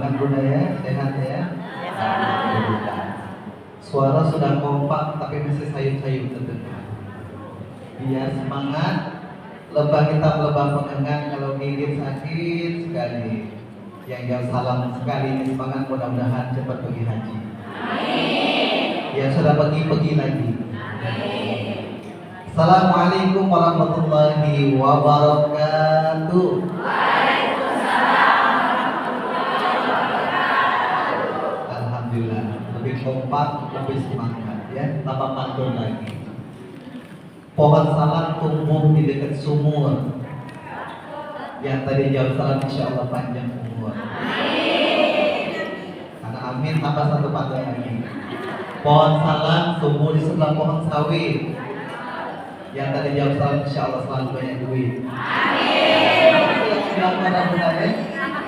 Semangat Bunda ya, sehat ya. Alhamdulillah. Suara sudah kompak tapi masih sayup-sayup tentunya. Biar semangat. Lebah hitam, lebah pengengan, kalau gigit sakit sekali. Yang jauh salam sekali ini semangat, mudah-mudahan cepat pergi haji. Amin. Yang sudah pergi lagi. Amin. Assalamualaikum warahmatullahi wabarakatuh. Alhamdulillah, lebih kompak, lebih semangat ya. Tambah pantun lagi. Pohon salak tumbuh di dekat sumur. Yang tadi jawab salam insya Allah panjang umur. Karena amin tambah satu pantun lagi. Pohon salak tumbuh di sebelah pohon sawit. Yang tadi jawab salam insya Allah selalu banyak duit. Amin.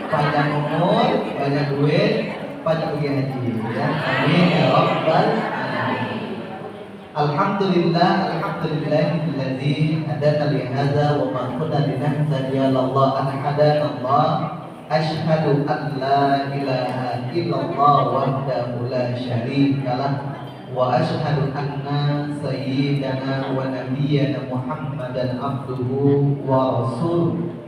Panjang umur, banyak duit, banyak pergi haji. Ya. Amin ya Rabbal alamin. Alhamdulillah, alhamdulillahilladzi hadana li hadza wa ma kunna linahtadiya laula an hadana Allah. Asyhadu an la ilaha illallah wahdahu la syarika lah wa asyhadu anna sayyidana wa nabiyyana Muhammadan abduhu wa rasuluh.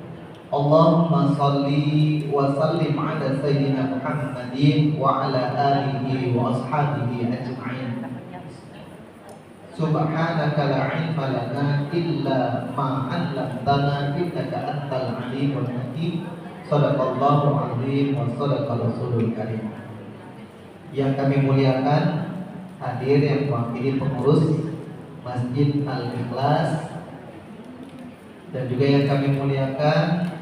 Allahumma salli wa sallim ala sayyidina Muhammadin wa ala alihi wa ashabihi ajma'in. Subhanaka la ilma lana illa ma 'allamtana innaka antal alimul hakim. Shadaqallahu azim wa shadaqa rasulul karim. Yang kami muliakan hadir yang mewakili pengurus Masjid Al-Ikhlas, dan juga yang kami muliakan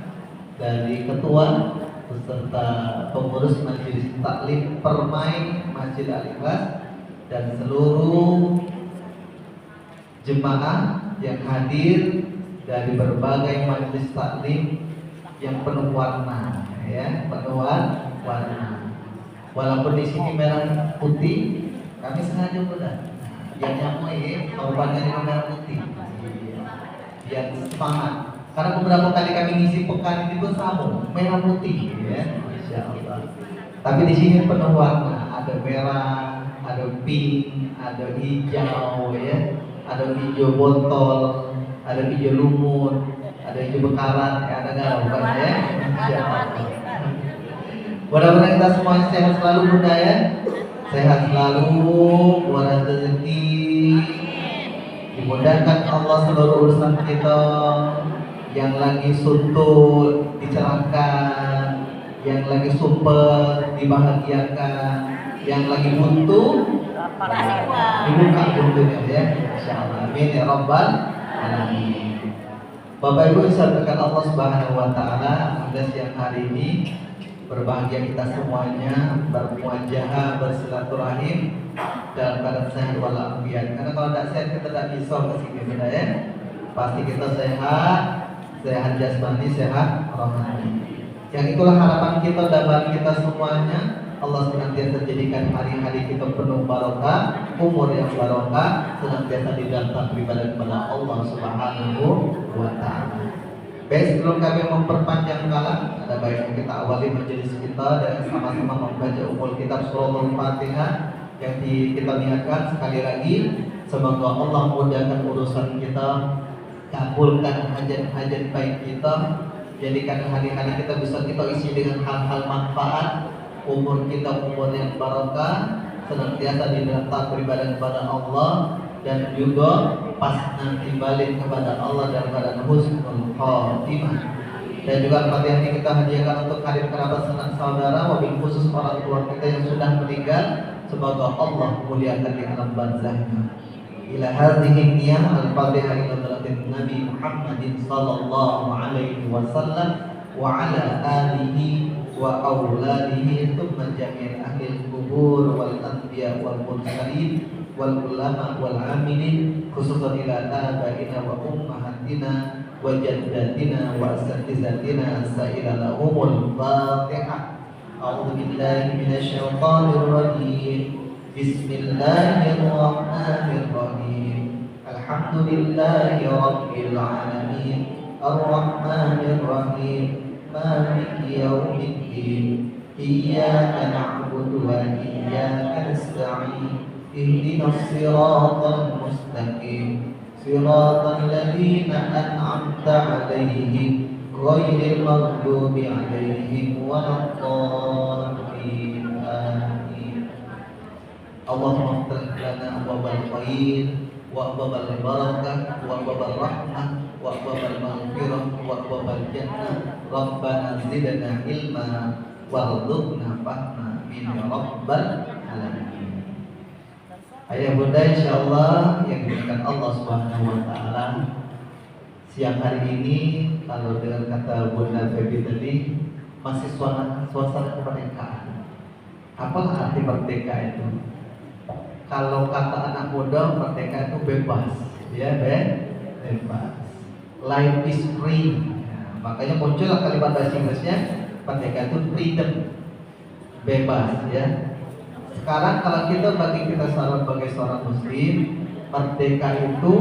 dari ketua beserta pengurus Majelis Taklim Permai Masjid Al-Ikhlas dan seluruh jemaah yang hadir dari berbagai majelis taklim yang penuh warna, ya, penuh warna. Walaupun di sini merah putih, kami sengaja mudah. Yang nyamuk ini korbannya dengan merah putih, biar semangat. Karena beberapa kali kami ngisi pekan ini pun sama merah putih, ya, Insya Allah. Tapi di sini penuh warna, ada merah, ada pink, ada hijau, ya. Ada hijau botol, ada hijau lumut, ada hijau bekarat, ada galau ya. Mudah-mudahan kita semua sehat selalu Bunda ya. Sehat selalu, waras rezeki, dimudahkan Allah seluruh urusan kita. Yang lagi suntuk dicerahkan, yang lagi super dibahagiakan, yang lagi buntu dibuka pintunya ya, insyaallah. Amin ya Rabbal alamin. Bapak Ibu disampaikan Allah Subhanahu wa taala, pada siang hari ini berbahagia kita semuanya, bermuajahah, bersilaturahim dalam keadaan sehat walafiat. Karena kalau tidak sehat kita tidak bisa ke sini Bunda ya. Pasti kita sehat jasmani, sehat rohani. Yang itulah harapan kita, dambahan kita semuanya. Allah senantiasa jadikan hari-hari kita penuh barokah, umur yang barokah, senantiasa didaftar beribadah kepada Allah Subhanahu wa taala. Baik, sebelum kami memperpanjang kalam, ada baiknya kita awali majelis kita dengan sama-sama membaca umul kitab surah Al-Fatihah yang kita niatkan sekali lagi. Semoga Allah mudahkan urusan kita, kabulkan hajat-hajat baik kita, jadikan hari-hari kita bisa kita isi dengan hal-hal manfaat. Umur kita umur yang barokah, senantiasa didaftar beribadah kepada Allah, dan juga pas nanti balik kepada Allah dalam keadaan husnul khotimah. Dan juga Al-Fatihah ini kita hadiahkan untuk karib kerabat sanak saudara, wabil khusus orang tua kita yang sudah meninggal. Semoga Allah muliakan di alam barzahnya. Ila hadhihi niyah Al-Fatihah ila hadarat Nabi Muhammadin sallallahu alaihi wasallam wa ala alihi wa awladihi thumma jami' ahli al-qubur wal anbiya wal mursalin wal ulama wal amilin, khususan ila abaina wa ummahatina wa jaddatina wa asatizatina sa'ila lahumul Fatihah. A'udzu billahi minasy syaithanir rajim. Bismillahirrahmanirrahim. Alhamdulillahi rabbil alamin. Ar-Rahmanir Rahim. Maliki yaumiddin. iyyaka na'budu wa iyyaka nasta'in ihdinas siratal mustaqim siratal ladzina an'amta 'alaihim ghairil maghdubi 'alaihim waladdallin. Amin. Allahumma ighfir lana abwaabal khair wa abwaabal barakah wa abwaabal rahmah wa abwaabal maghfirah wa abwaabal jannah. Rabbana zidna ilma warzuqna fahma min rabbal alamin. Ayah bunda insyaallah yang dimuliakan Allah Subhanahu wa taala, siang hari ini kalau dengan kata Bunda Febi tadi masih suasana kemerdekaan. Apa arti merdeka itu? Kalau kata anak muda, merdeka itu bebas, ya bebas. Life is free. Ya, makanya muncul kalimat bahasa Inggrisnya merdeka itu freedom, bebas, ya. Sekarang kalau kita bagi kita sebagai seorang muslim, merdeka itu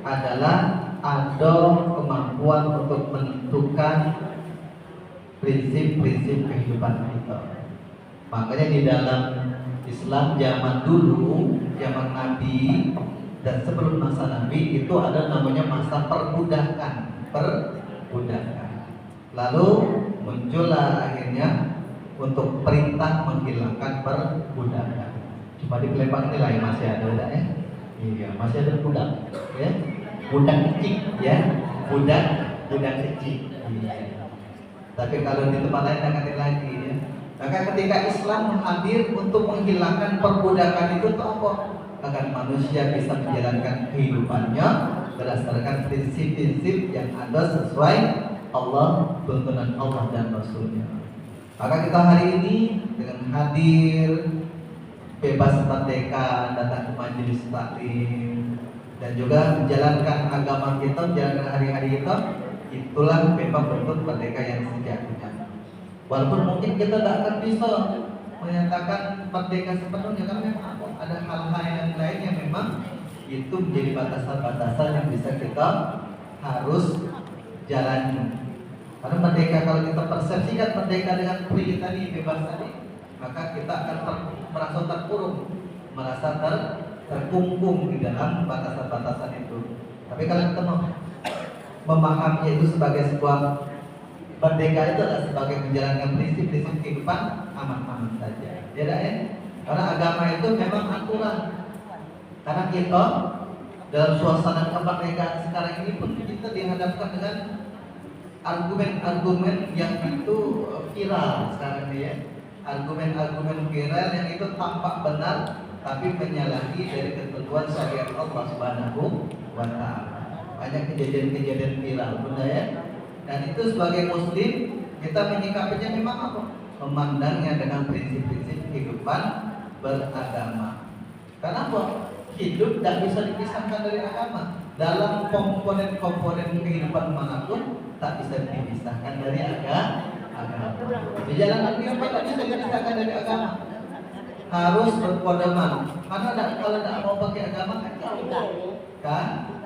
adalah ada kemampuan untuk menentukan prinsip-prinsip kehidupan kita. Makanya di dalam Islam zaman dulu, zaman Nabi dan sebelum masa Nabi itu ada namanya masa perbudakan. Lalu muncullah akhirnya untuk perintah menghilangkan perbudakan. Cuma di Palembang ini lah yang masih ada ya. Iya, masih ada budak, ya. Budak kecil, ya. Budak kecil. Iya. Tapi kalau di tempat lain jangan lagi, ya. Maka ketika Islam hadir untuk menghilangkan perbudakan itu apa? Agar manusia bisa menjalankan kehidupannya berdasarkan prinsip-prinsip yang ada sesuai Allah, tuntunan Allah dan Rasulnya. Maka kita hari ini dengan hadir bebas merdeka, datang ke majelis taklim dan juga menjalankan agama kita, menjalankan hari-hari kita, itulah memang bentuk merdeka yang sejatinya. Walaupun mungkin kita tidak akan bisa menyatakan merdeka sepenuhnya, karena memang ada hal-hal yang lain yang memang itu menjadi batasan-batasan yang bisa kita harus jalani. Karena merdeka, kalau kita persepsikan merdeka dengan free tadi, bebas tadi, maka kita akan merasa terkurung, merasa terkungkung di dalam batasan-batasan itu. Tapi kalau kita memahami itu sebagai sebuah merdeka, itu adalah sebagai menjalankan prinsip-prinsip kehidupan, aman-aman saja. Ya, ya? Karena agama itu memang aturan. Karena kita dalam suasana kemerdekaan sekarang ini pun kita dihadapkan dengan argumen-argumen yang itu viral sekarang ini, ya. Argumen-argumen viral yang itu tampak benar tapi menyalahi dari ketentuan syariat Allah Subhanahu wa taala. Banyak kejadian-kejadian viral, bunda, ya. Dan itu sebagai muslim kita menyikapinya memang apa? Memandangnya dengan prinsip-prinsip kehidupan beragama. Karena apa? Hidup tidak bisa dipisahkan dari agama. Dalam komponen-komponen kehidupan manapun tak bisa dipisahkan dari agama. Di jalan kehidupan tak bisa dipisahkan dari agama. Harus berpedoman. Karena kalau tidak mau pakai agama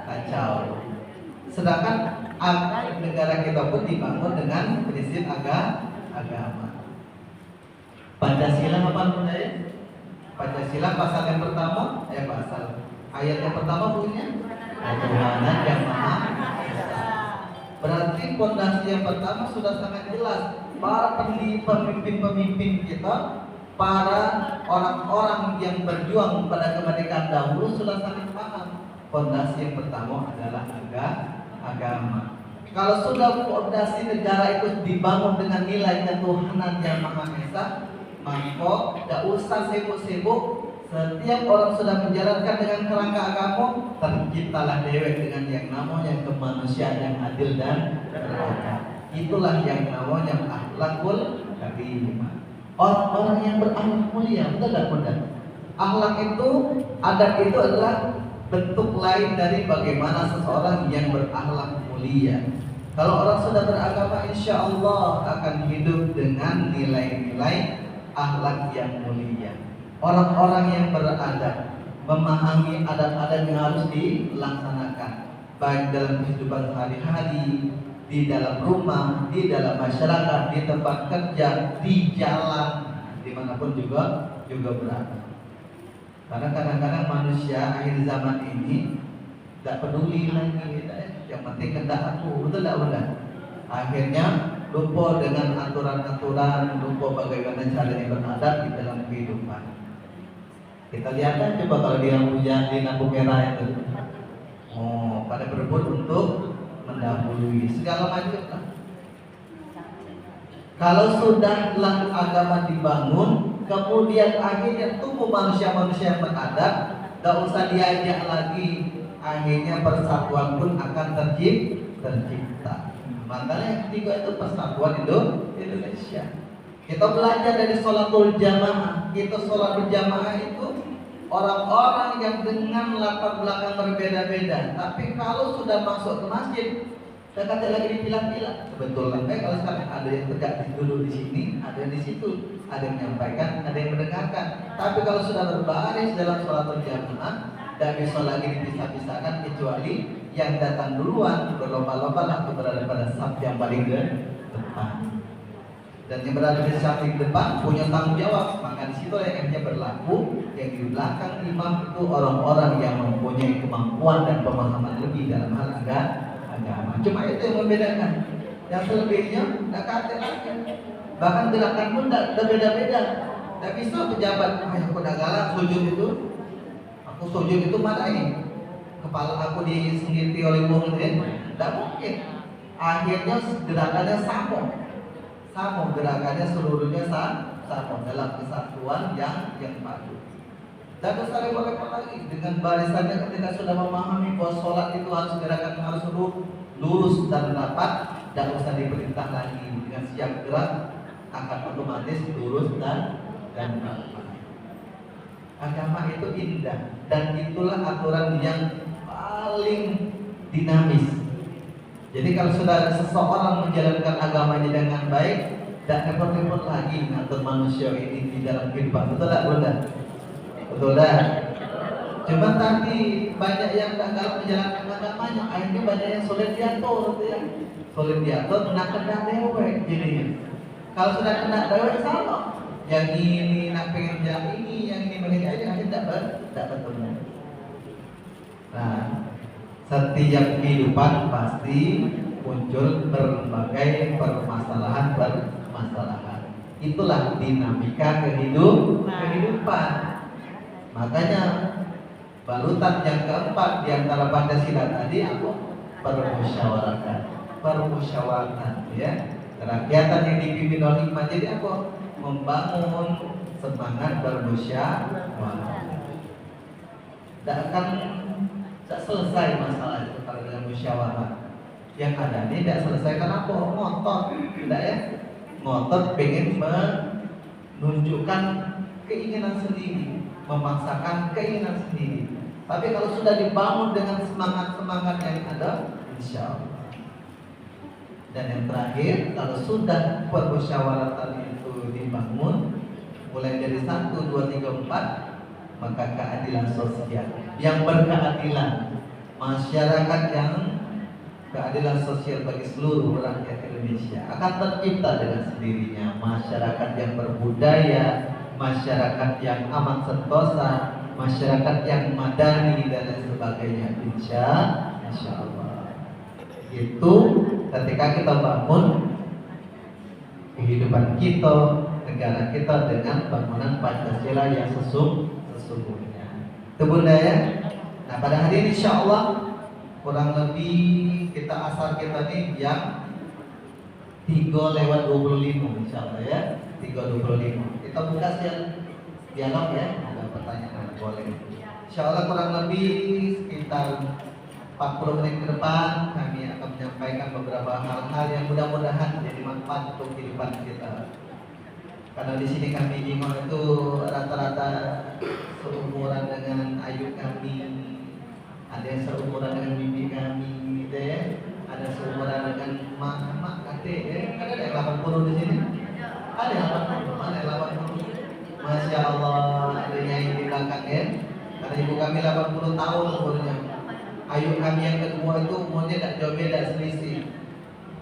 kacau. Sedangkan negara kita pun dibangun dengan prinsip agama. Pancasila apa namanya? Pancasila pasal yang pertama, ayat yang pertama bunyinya ketuhanan yang Maha Esa. Berarti fondasi yang pertama sudah sangat jelas. Para pemimpin-pemimpin kita, para orang-orang yang berjuang pada kemerdekaan dahulu sudah sangat paham. Fondasi yang pertama adalah agama. Kalau sudah fondasi negara itu dibangun dengan nilai ketuhanan yang Maha Esa, maka tidak usah sibuk-sibuk. Setiap orang sudah menjalankan dengan kerangka agama, terciptalah dewek dengan yang namanya kemanusiaan yang adil dan beradab. Itulah yang namanya akhlakul karimah. Orang-orang yang berakhlak mulia, betul tak bunda? Akhlak itu, adab itu adalah bentuk lain dari bagaimana seseorang yang berakhlak mulia. Kalau orang sudah beragama, insya Allah akan hidup dengan nilai-nilai akhlak yang mulia. Orang-orang yang beradab memahami adat-adat yang harus dilaksanakan, baik dalam kehidupan sehari-hari, di dalam rumah, di dalam masyarakat, di tempat kerja, di jalan, dimanapun juga berada. Karena kadang-kadang manusia akhir zaman ini tidak peduli lagi, yang penting kendak aku, betul tak benar? Akhirnya lupa dengan aturan-aturan, lupa bagaimana caranya beradab di dalam kehidupan. Kita lihat aja coba kalau dia hujan di lampu merah itu, pada berebut untuk mendahului segala macam lah. Kalau sudahlah agama dibangun, kemudian akhirnya tumbuh manusia-manusia yang beradab, tidak usah diajak lagi, akhirnya persatuan pun akan tercipta. Makanya yang ketiga itu persatuan Indonesia. Kita belajar dari sholatul jamaah. Kita sholat berjamaah itu orang-orang yang dengan latar belakang berbeda-beda. Tapi kalau sudah masuk ke masjid, saya kata lagi dipilah-pilah. Kebetulan kalau sekarang ada yang tegak dulu di sini, ada yang di situ, ada yang menyampaikan, ada yang mendengarkan. Tapi kalau sudah berbaris dalam sholatul jamaah, tidak bisa lagi dipisah-pisahkan kecuali yang datang duluan berlomba-lomba lah berada pada saf yang paling depan. Dan yang berada di samping depan punya tanggung jawab, maka di situ yang akhirnya berlaku yang di belakang imam itu orang-orang yang mempunyai kemampuan dan pemahaman lebih dalam hal agama. Cuma itu yang membedakan. Yang selebihnya tidak kata lagi. Bahkan gerakan pun tidak beda-beda. Tidak bisa pejabat, aku dah galak sujud itu, aku sujud itu mana ini? Kepala aku disengiti oleh buang itu, tidak mungkin. Akhirnya gerakannya sama gerakannya seluruhnya sama dalam kesatuan yang padu. Dan usah repot-repot lagi dengan barisannya ketika sudah memahami bahwa sholat itu harus gerakan harus lurus dan rapat, dan usah diperintah lagi dengan siap gerak akan otomatis lurus dan rapat. Agama itu indah dan itulah aturan yang paling dinamis. Jadi kalau sudah seseorang menjalankan agamanya dengan baik, tidak repot-repot lagi ngatur manusia ini di dalam kehidupan. Betul tak, Bunda? Betul tak? Cuma tadi banyak yang tidak galak menjalankan agamanya, akhirnya banyak yang sulit diatur, gitu ya. Sulit diatur, kena dewek jadinya. Kalau sudah kena dewek sama. Yang ini nak pengen jalan ini, yang ini pengen aja, akhirnya tidak bertemu. Nah, setiap kehidupan pasti muncul berbagai permasalahan. Itulah dinamika kehidupan. Makanya balutan yang keempat di antara Pancasila tadi aku permusyawaratan ya. Kerakyatan yang dipimpin oleh hikmah, jadi aku membangun semangat bermusyawarah. Tidak selesai masalah itu kalau dengan musyawarah. Yang ada ini tidak selesai kenapa? Ngotot, tidak ya? Ngotot pengen menunjukkan keinginan sendiri, memaksakan keinginan sendiri. Tapi kalau sudah dibangun dengan semangat yang ada, insya Allah. Dan yang terakhir, kalau sudah permusyawaratan itu dibangun, mulai dari 1, 2, 3, 4, maka keadilan sosial yang berkeadilan, masyarakat yang keadilan sosial bagi seluruh rakyat Indonesia akan tercipta dengan sendirinya. Masyarakat yang berbudaya, masyarakat yang aman sentosa, masyarakat yang madani dan lain sebagainya. Insya Allah. Itu ketika kita bangun kehidupan kita, negara kita dengan bangunan Pancasila yang sesungguhnya. Itu Bunda ya. Nah pada hari ini insya Allah kurang lebih kita asar kita nih jam 3:25 insya Allah ya. 3:25. Kita buka dialog ya. Ada pertanyaan boleh. Insya Allah kurang lebih sekitar 40 menit ke depan kami akan menyampaikan beberapa hal-hal yang mudah-mudahan menjadi manfaat untuk kehidupan kita. Karena di sini kami di Imam itu rata-rata seumuran dengan ayu kami, ada yang seumuran dengan bibi kami, gitu ya. Ada seumuran dengan mak kakek, ya. Ada yang 80 di sini? Ada yang 80, mana yang 80? Masya Allah, adanya yang di belakang ya. Karena ibu kami 80 tahun umurnya. Ayu kami yang kedua itu umurnya tidak jauh beda selisih.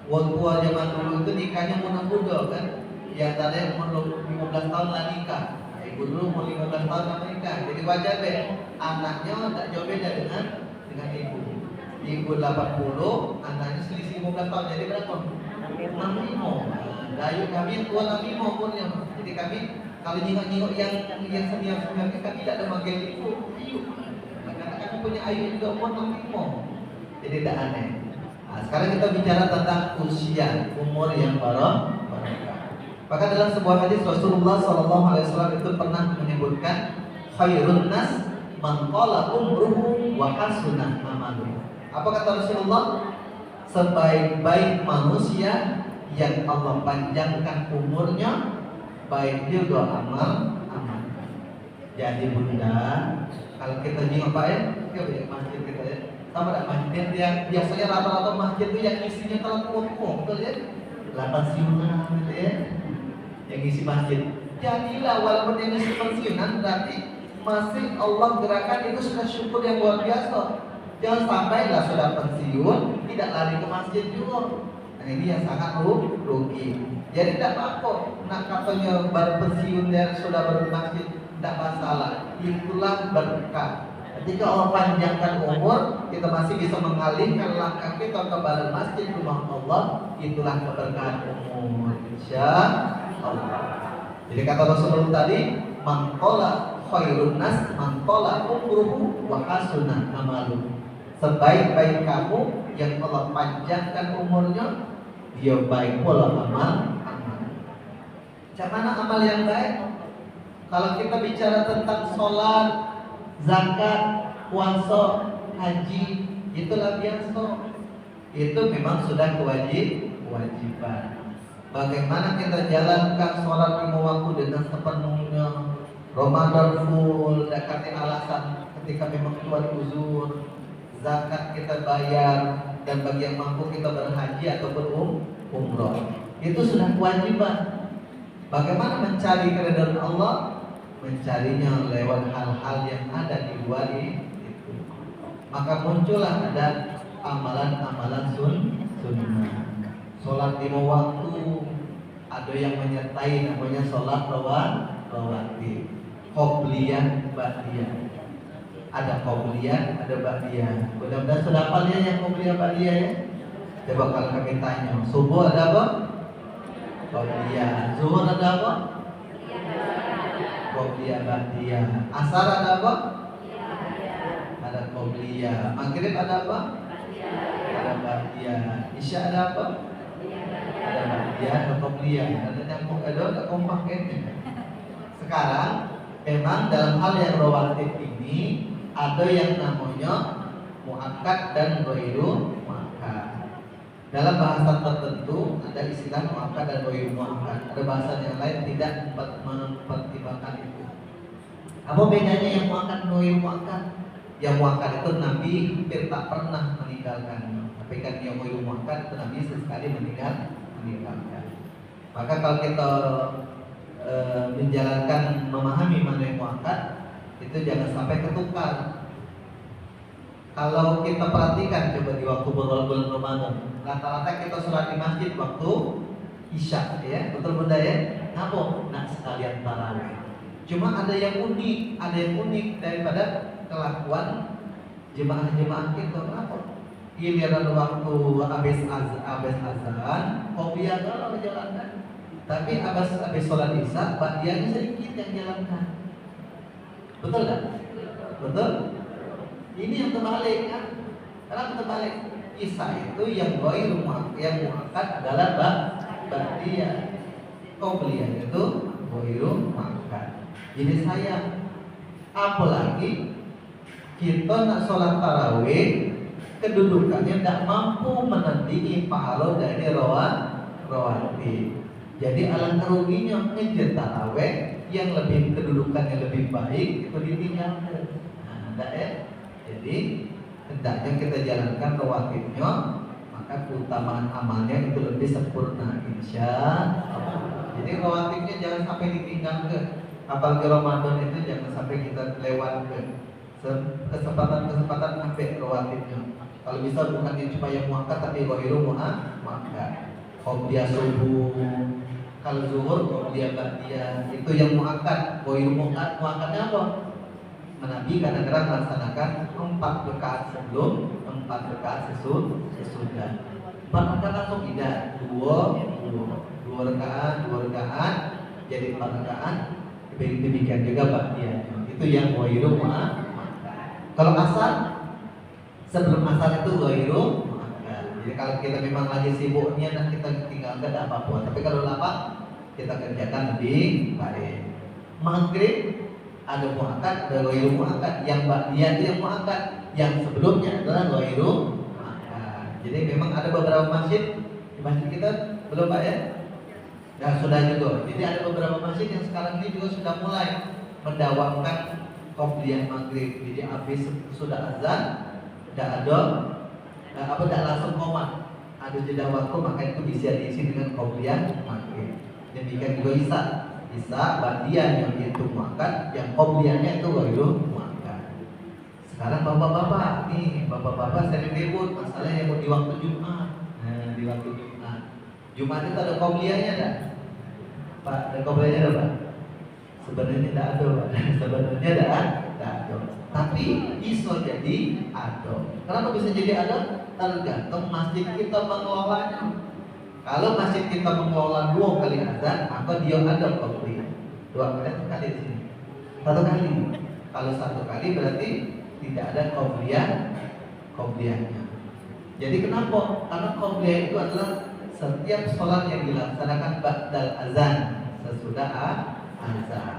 Wong tua zaman dulu itu nikahnya muda-muda kan. Yang tadi umur 15 tahun lah nikah. Ibu dulu umur 15 tahun lah nikah. Jadi wajar deh. Anaknya tak jauh beda dengan ibu. Ibu 80, anaknya selisih 15 tahun. Jadi berapa? 65. Dayu kami yang tua 65 umurnya. Jadi kami kalau nyingok-nyingok yang senior-senior kita tidak ada manggil ibu. Ayu. Karena kami punya ayu juga umur 65. Jadi tidak aneh. Nah, sekarang kita bicara tentang usia, umur yang barokah. Maka dalam sebuah hadis Rasulullah SAW itu pernah menyebutkan khairun nas man qala umruhu wa hasunah amaluhu. Apa kata Rasulullah? Sebaik-baik manusia yang Allah panjangkan umurnya, baik juga amal. Jadi bunda, kalau kita jenguk Pak ya, kita masjid kita ya, sama ada masjid yang biasanya rata-rata masjid itu yang isinya telah tua-tua, betul ya? 8 siunan gitu ya, yang isi masjid. Jadilah walaupun yang isi pensiunan berarti masih Allah gerakan itu sudah syukur yang luar biasa. Jangan sampai lah sudah pensiun tidak lari ke masjid juga. Nah ini yang sangat rugi. Jadi tidak apa-apa. Nak katanya baru pensiun dan sudah bermasjid tidak masalah. Itulah berkah. Ketika Allah panjangkan umur, kita masih bisa mengalihkan langkah kita ke balik masjid rumah Allah. Itulah keberkahan umur. Insya Allah. Jadi kata Rasulullah tadi, man qala khairun nas man qala umruhu wa hasunah amaluhu. Sebaik-baik kamu yang Allah panjangkan umurnya, dia baik pula amal. Macam mana amal yang baik? Kalau kita bicara tentang sholat, zakat, puasa, haji, itulah biasa. Itu memang sudah kewajiban. Bagaimana kita jalankan sholat 5 waktu dengan sepenuhnya, Ramadan full, dekatin alasan ketika memang keluar uzur, zakat kita bayar, dan bagi yang mampu kita berhaji ataupun umroh. Itu sudah kewajiban. Bagaimana mencari keridhaan Allah? Mencarinya lewat hal-hal yang ada di luar itu. Maka muncullah ada amalan-amalan sunnah. Sholat 5 waktu, ada yang menyertai namanya sholat rawatib, qobliyah, ba'diyah. Ada qobliyah, ada ba'diyah. Mudah-mudahan sudah hafalnya yang qobliyah, ba'diyah ya. Coba kalau kami tanya, subuh ada apa? Qobliyah. Zuhur ada apa? Qobliyah, ba'diyah. Asar ada apa? Ada qobliyah. Maghrib ada apa? Ada ba'diyah. Isya ada apa? Ada ba'diyah, ada qobliyah. Ada nyambung, ada kompak ya. Sekarang memang dalam hal yang rawatib ini ada yang namanya muakkad dan ghairu muakkad. Dalam bahasa tertentu ada istilah muakkad dan ghairu muakkad. Ada bahasa yang lain tidak mempertimbangkan itu. Apa bedanya yang muakkad dan ghairu muakkad? Yang muakkad itu Nabi hampir tak pernah meninggalkannya. Tapi kan yang ghairu muakkad itu Nabi sesekali meninggalkan. Maka kalau kita menjalankan memahami mana yang muakkad, itu jangan sampai ketukar. Kalau kita perhatikan coba di waktu bulan Ramadan, rata-rata kita sholat di masjid waktu Isya ya, betul bunda ya? Ngapa? Nak sekalian tarawih. Cuma ada yang unik daripada kelakuan jemaah-jemaah kita. Kenapa? Giliran waktu habis azan, kopi agak menjalankan. Tapi habis sholat Isya, ba'diyahnya sedikit yang jalankan. Betul tak? Betul? Ini yang terbalik kan? Karena terbalik. Isya itu yang ghairu muakkad adalah ba'diyah. Qobliyah itu ghairu muakkad. Jadi sayang. Apalagi kita nak sholat tarawih, kedudukannya tidak mampu menandingi pahala dari rawatib. Jadi alangkah ruginya ngejar tarawih yang lebih kedudukannya lebih baik itu ditinggalkan. Nah, enggak ya? Jadi hendaknya kita jalankan rawatibnya, maka keutamaan amalnya itu lebih sempurna insya Allah. Jadi rawatibnya jangan sampai ditinggalkan. Apalagi Ramadan itu jangan sampai kita lewatkan kesempatan ambil rawatibnya. Kalau bisa bukan cuma yang muakkad tapi ghairu muakkad. Qobliyah subuh, kalau zuhur qobliyah ba'diyah, itu yang muakkad. Ghairu muakkadnya apa? Nabi kadang-kadang melaksanakan 4 rakaat sebelum, 4 rakaat sesudah. 4 rakaat langsung tidak, dua rakaat, jadi 4 rakaat. Demikian juga ba'diyah. Itu yang ghairu muakkad. Kalau asar, sebelum asar itu ghairu muakkad. Jadi kalau kita memang lagi sibuknya, dan kita tinggalkan tidak apa-apa. Tapi kalau lapar, kita kerjakan lebih baik. Maghrib ada muakkad, ada ghairu muakkad. Yang ba'diyah itu yang muakkad, yang sebelumnya adalah ghairu muakkad. Jadi memang ada beberapa masjid, di masjid kita belum Pak ya? Ya sudah juga. Jadi ada beberapa masjid yang sekarang ini juga sudah mulai mendawamkan qobliyah maghrib. Jadi habis sudah azan, tidak ada tidak langsung qomat, ada jeda waktu, maka itu bisa diisi dengan qobliyah maghrib. Demikian juga Isya ba'diyah yang itu muakkad, yang qobliyahnya itu ghairu muakkad. Sekarang bapak-bapak sering ribut masalah yang di waktu Jumat. Nah, di waktu Jumat itu ada qobliyahnya enggak? Pak, ada qobliyahnya enggak, Pak? Sebenarnya tidak ada, Pak. Sebenarnya tidak ada. Tapi bisa jadi ada. Kenapa bisa jadi ada? Tergantung masjid kita mengelolanya. Kalau masjid kita mengelola 2 kali azan, maka dia ada qobliyah. 2 kali di sini. 1 kali. Kalau 1 kali berarti tidak ada qobliyahnya. Jadi kenapa? Karena qobliyah itu adalah setiap sholat yang dilaksanakan ba'dal azan, sesudah azan.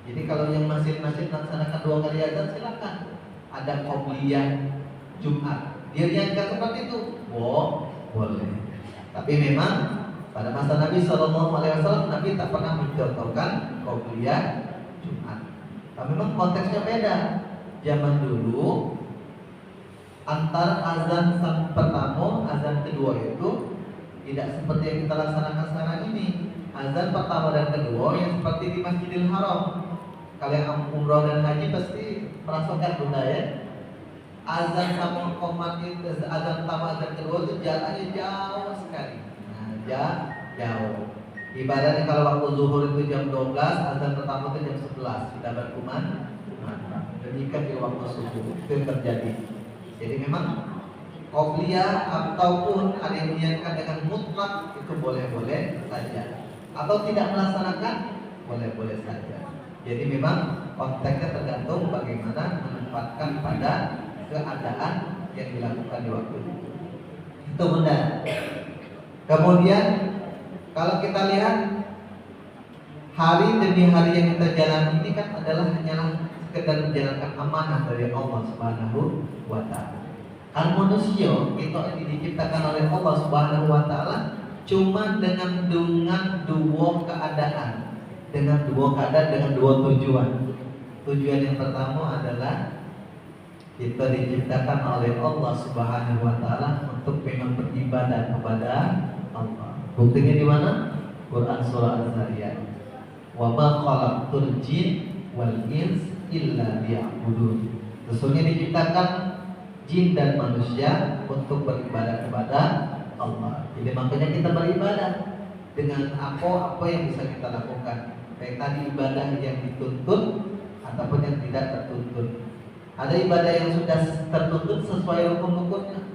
Jadi kalau yang masjid-masjid melaksanakan 2 kali azan, silakan. Ada qobliyah Jumat. Dia niatkan seperti itu, boleh. Tapi memang pada masa Nabi SAW, Nabi tak pernah mencontohkan qobliyah Jumat. Tapi memang konteksnya beda. Zaman dulu antara azan pertama, azan kedua itu tidak seperti yang kita laksanakan sekarang ini. Azan pertama dan kedua yang seperti di Masjidil Haram. Kalian umroh dan haji pasti merasakan bunda ya. Azan sama qomat itu, azan pertama, azan kedua itu jaraknya jauh sekali. Nah, jauh. Ibaratnya kalau waktu zuhur itu jam 12, azan pertama itu jam 11 sudah berkumandang. Demikian di waktu subuh itu yang terjadi. Jadi memang qobliyah ataupun ada yang niatkan dengan mutlak itu boleh-boleh saja. Atau tidak melaksanakan boleh-boleh saja. Jadi memang konteksnya tergantung bagaimana menempatkan pada keadaan yang dilakukan di waktu itu. Itu benar. Kemudian kalau kita lihat hari demi hari yang kita jalani ini kan adalah hanyalah sekedar menjalankan amanah dari Allah Subhanahu wa taala. Kan manusia itu diciptakan oleh Allah Subhanahu wa taala cuma dengan 2 keadaan. Dengan 2 tujuan. Tujuan yang pertama adalah kita diciptakan oleh Allah Subhanahu wa taala untuk memang beribadah kepada Allah. Buktinya di mana? Quran surah Az-Zariyat. Wa ma khalaqtul jin wal ins illa liya'budun. Sesungguhnya diciptakan jin dan manusia untuk beribadah kepada Allah. Jadi makanya kita beribadah dengan apa yang bisa kita lakukan. Baik tadi ibadah yang dituntut ataupun yang tidak tertuntut. Ada ibadah yang sudah tertuntut sesuai rukun-rukunnya.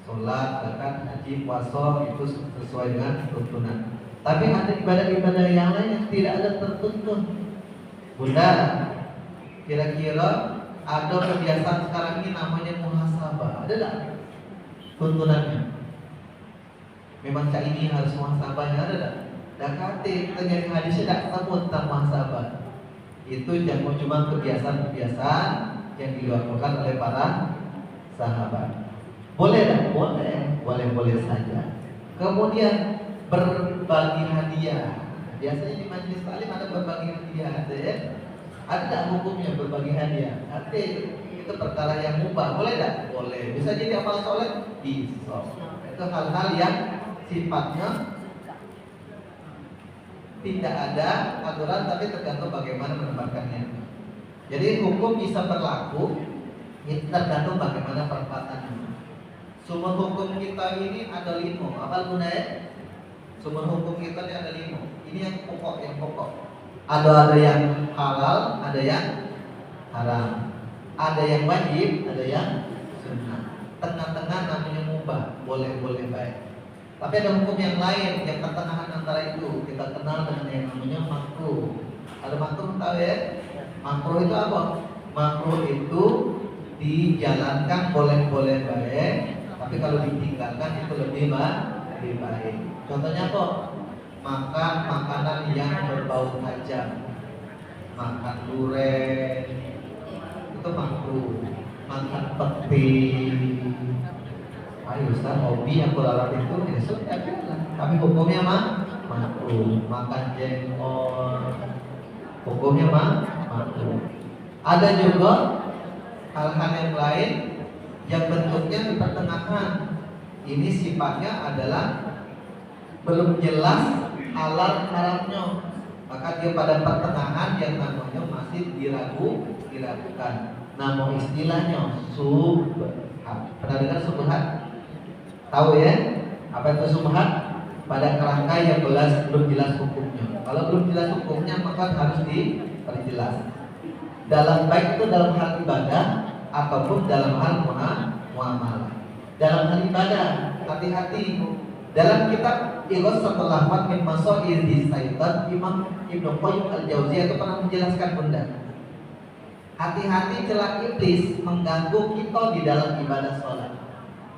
Sholat, zakat, haji, puasa itu sesuai dengan tuntunan. Tapi ada ibadah-ibadah yang lain yang tidak ada tertuntut. Bunda, kira-kira ada kebiasaan sekarang ini namanya muhasabah. Ada tak tuntunannya? Memang cak ini harus muhasabahnya, ada tak? Dakati terjadi hadisnya tak ketemu tentang muhasabah. Itu cuma kebiasaan-kebiasaan yang dilakukan oleh para sahabat. Boleh tak? Boleh saja. Kemudian berbagi hadiah. Biasanya di majelis taklim ada berbagi hadiah, ada ya? Ada tak hukumnya berbagi hadiah? Artinya itu perkara yang mubah, boleh tak? Boleh. Bisa jadi amal soleh? Bisa. Itu hal-hal yang sifatnya tidak ada aturan, tapi tergantung bagaimana menempatkannya. Jadi hukum bisa berlaku, itu tergantung bagaimana penempatannya. Sumber hukum kita ini ada 5. Apa gunanya? Sumber hukum kita ini ada 5. Ini yang pokok. Ada yang halal, ada yang haram. Ada yang wajib, ada yang sunnah. Tengah-tengah namanya mubah, boleh-boleh baik. Tapi ada hukum yang lain, yang pertengahan antara itu kita kenal dengan yang namanya makruh. Ada makruh tahu ya? Makruh itu apa? Makruh itu dijalankan boleh-boleh baik, tapi kalau ditinggalkan itu lebih baik. Contohnya kok makan makanan yang berbau tajam, makan durian itu makruh, makan peti. Ayo Ustaz, hobi yang berlarang itu ya sudah, tapi hukumnya makruh. Makan jengkol, hukumnya makruh. Ada juga hal-hal yang lain yang bentuknya di pertengahan. Ini sifatnya adalah belum jelas halal haramnya, maka dia pada pertengahan yang namanya masih diragukan. Nama istilahnya subhat. Pernah dengar subhat? Tahu ya? Apa itu subhat? Pada kerangka yang belum jelas hukumnya. Kalau belum jelas hukumnya maka harus diperjelas. Baik itu dalam hal ibadah ataupun dalam hal muamalah. Dalam hal ibadah, hati-hati. Dalam kitab Ighasatul Lahfan min Masailid Syaitan, Imam Ibnu Qayyim Al-Jauziyah itu pernah menjelaskan bunda. Hati-hati celah iblis mengganggu kita di dalam ibadah sholat.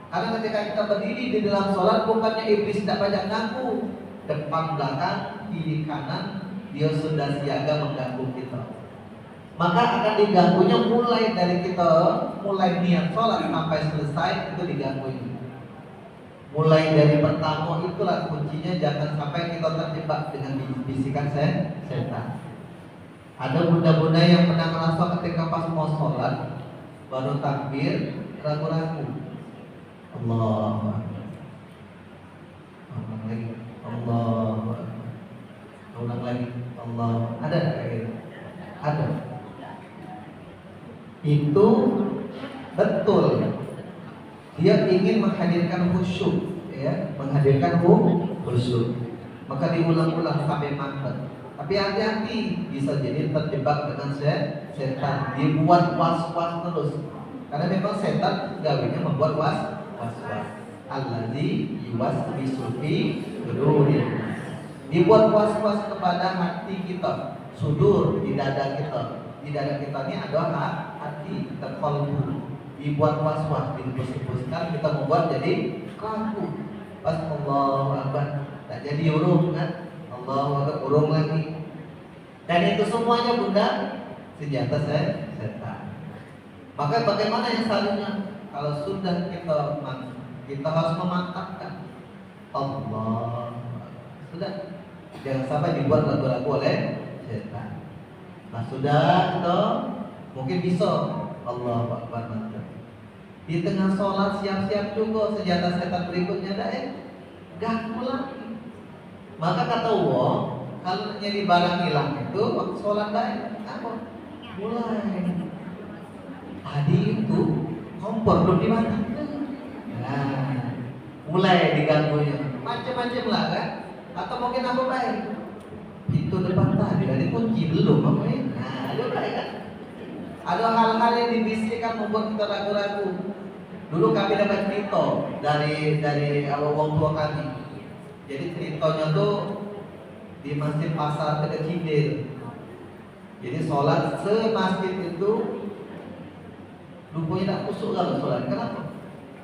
Karena ketika kita berdiri di dalam sholat, bukannya iblis tidak banyak ganggu, depan belakang, kiri kanan, dia sudah siaga mengganggu kita. Maka akan diganggunya mulai dari kita mulai niat sholat sampai selesai itu diganggunya. Mulai dari pertama itulah kuncinya, jangan sampai kita terjebak dengan bisikan setan. Ada bunda-bunda yang pernah merasa ketika pas mau sholat baru takbir ragu-ragu. Allah lagi, Allah ulang lagi, Allah. Ada kayak gitu? Ada. Itu betul. Dia ingin menghadirkan khusyuk, ya, menghadirkan khusyuk. Maka diulang-ulang sampai mantap. Tapi hati-hati, bisa jadi terjebak dengan setan. Dibuat was-was terus. Karena memang setan gawinya membuat was-was. Allazi yuwaswisu fi sudurin. Dibuat was-was kepada hati kita, sudur, di dada kita. Di dada kita ini ada hati, qalbu. Dibuat was-was, dihembus-hembuskan, kita membuat jadi kaku. Pas Allahu Akbar, tak jadi urung kan? Allahu Akbar, urung lagi. Dan itu semuanya bunda senjata setan. Maka bagaimana yang selanjutnya? Kalau sudah kita harus memantapkan Allah. Sudah, jangan sampai dibuat lagu-lagu oleh setan. Nah sudah itu mungkin bisa Allah Akbar mantap. Di tengah sholat siap-siap juga senjata setan berikutnya ganggu lagi. Maka kata Allah, kalau jadi barang hilang itu waktu sholat apa? Mulai. Tadi itu kompor belum dimakan. Nah, mulai diganggunya. Macam-macam lah kan? Atau mungkin apa baik? Pintu depan tadi dari kunci belum apa ya? Nah, itu baik kan? Ada hal-hal yang dibisikkan membuat kita ragu-ragu. Dulu kami dapat cerita dari orang tua kami. Jadi ceritanya tuh di masjid pasar Kedek Cidil. Jadi sholat semasjid itu rupanya tak kusuk kalau sholat. Kenapa?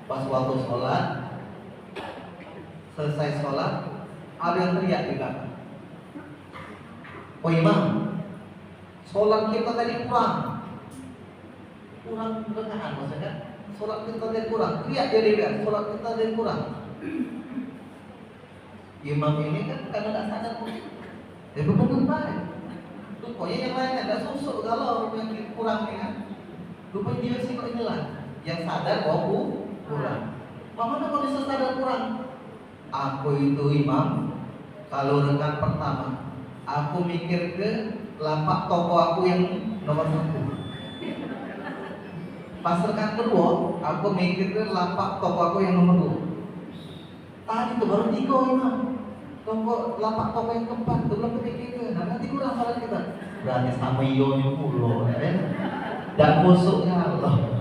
Pas waktu sholat, selesai sholat, ada yang teriak di belakang. Oh imam, sholat kita tadi kurang berkenaan maksudnya. Sholat kita tadi kurang, teriak dia sholat kita tadi kurang. Imam ini kan karena tak sadar pun, dia betul baik. Pokoknya yang lain ada susuk kalau yang kurang ni kan. Rupanya dia sih kok inilah yang sadar bahwa kurang. Mana kalau bisa sadar kurang? Aku itu imam, kalau rekan pertama, aku mikir ke lapak toko aku yang nomor 1. Pas rekan kedua, aku mikirnya lapak toko aku yang nomor 2. Tadi tuh baru 3 Imam. Lapak toko yang keempat tuh belum kepikir. Nah nanti kurang salah kita. Berarti sama ionya pulau ya. Dan musuhnya Allah.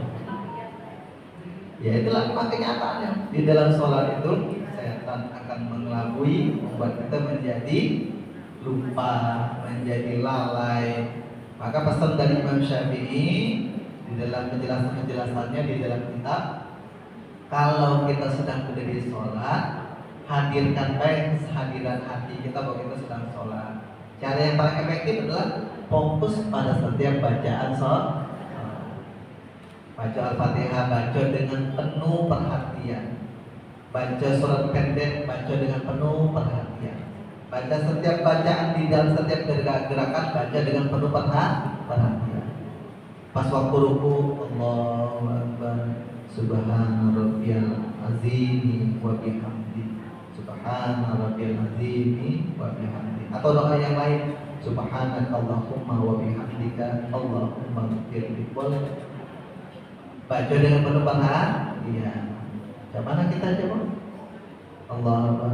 Ya itulah kenyataannya. Di dalam sholat itu setan akan mengelabui, membuat kita menjadi lupa, menjadi lalai. Maka pesan dari Imam Syafi'i di dalam penjelasannya di dalam kitab, kalau kita sedang berdiri sholat, hadirkan baik kehadiran hati kita bahwa kita sedang sholat. Cara yang paling efektif adalah fokus pada setiap bacaan sholat. Baca Al-Fatihah, baca dengan penuh perhatian. Baca surat pendek, baca dengan penuh perhatian. Baca setiap bacaan di dalam setiap gerakan, baca dengan penuh perhatian. Pas waktu ruku, Allahu Akbar, Subhana Rabbiyal Azim wa bihamdi, Subhana Rabbiyal Azim wa bihamdi. Atau doa yang lain, Subhanaka Allahumma wa bihamdika, Allahumma ghfirli. Baca dengan penuh perhatian. Iya. Yang mana kita coba? Allah Akbar.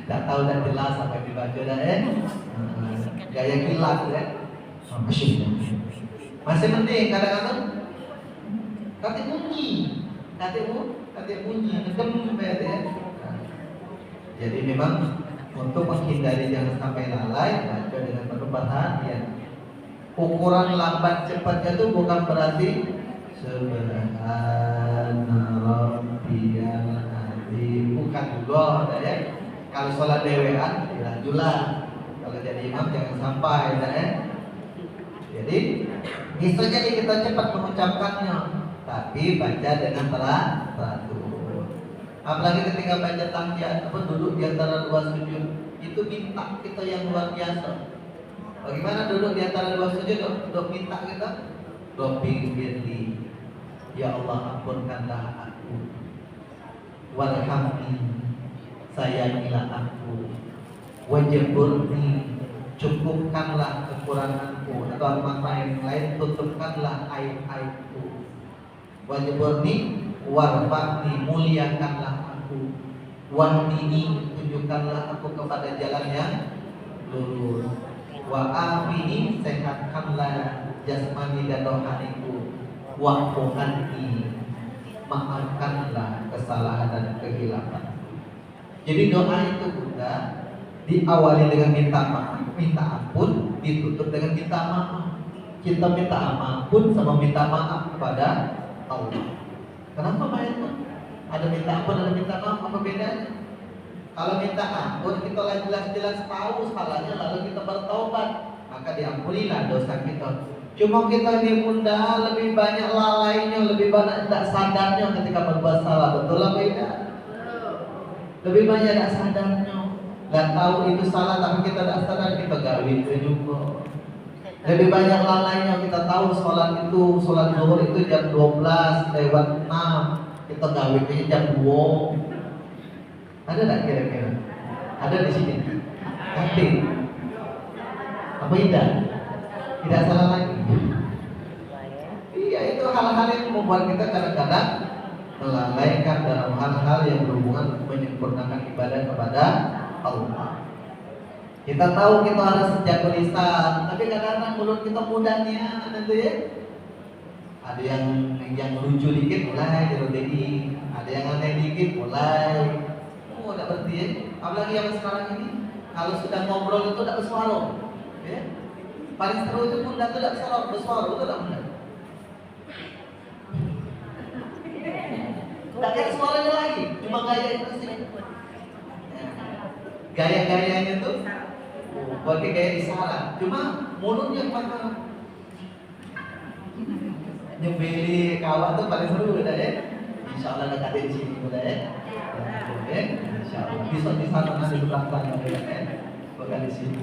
Tak tahu dan jelas apa yang dibaca dah gaya kilat ya. Masih penting kadang-kadang kata bunyi, kata bunyi, ngedem ya. Jadi memang untuk menghindari jangan sampai lalai, baca dengan penuh perhatian. Ukuran lambat cepatnya itu bukan berarti Subhana Rabbiyal Azim, bukan juga ya. Kalau sholat dewean dilanjutlah. Kalau jadi imam jangan sampai ya. Jadi bisa jadi kita cepat mengucapkannya, tapi baca dengan teratur. Apalagi ketika baca tahiyat atau duduk di antara dua sujud, itu minta kita yang luar biasa. Bagaimana duduk di antara dua sujud? Duduk minta kita, Rabbi firli, ya Allah ampunkanlah aku, warhamni, sayangilah aku, wajburni, cukupkanlah kekuranganku, atau makna yang lain, tutupkanlah aib-aibku, wajburni, warfa'ni, muliakanlah aku, wahdini, tunjukkanlah aku kepada jalan yang lurus, wa afini, sehatkanlah jasmani dan rohaniku, wa'fu anni, maafkanlah kesalahan dan kehilapan. Jadi doa itu juga diawali dengan minta maaf, minta ampun, ditutup dengan minta maaf. Kita minta ampun sama minta maaf kepada Allah. Kenapa Pak? Ada minta ampun, ada minta maaf, apa bedanya? Kalau minta ampun kita jelas-jelas tahu salahnya lalu kita bertaubat, maka diampunilah dosa kita. Cuma kita ini mudah, lebih banyak lalainya, lebih banyak tidak sadarnya ketika berbuat salah. Betul lah beda. Lebih banyak tidak sadarnya, nggak tahu itu salah tapi kita tidak sadar, kita gawin juga. Lebih banyak lalainya, kita tahu sholat zuhur itu jam 12 lewat 6, kita gawinnya jam 2. Ada tak kira-kira? Ada di sini? Tapi apa tidak? Tidak salah lagi. Iya, itu hal-hal yang membuat kita kadang-kadang melalaikan dalam hal-hal yang berhubungan menyempurnakan ibadah kepada Allah. Kita tahu kita harus sejak lisan, tapi kadang-kadang mulut kita mudahnya nanti ya. Ada yang lucu dikit mulai jadi, ada yang aneh dikit mulai. Oh, tidak berarti ya. Apalagi yang sekarang ini, kalau sudah ngobrol itu tidak bersuara, ya. Paling seru itu pun tidak bersuara, itu tidak benar. Tak ada suaranya lagi, cuma gaya itu sih. Gaya-gayanya tuh pakai gaya isyarat, cuma mulutnya pakai nyembeli kawan tuh paling seru udah ya. Insya Allah dekat di sini udah ya. Oke, insya Allah bisa di sana nanti di belakang ya, bukan di sini.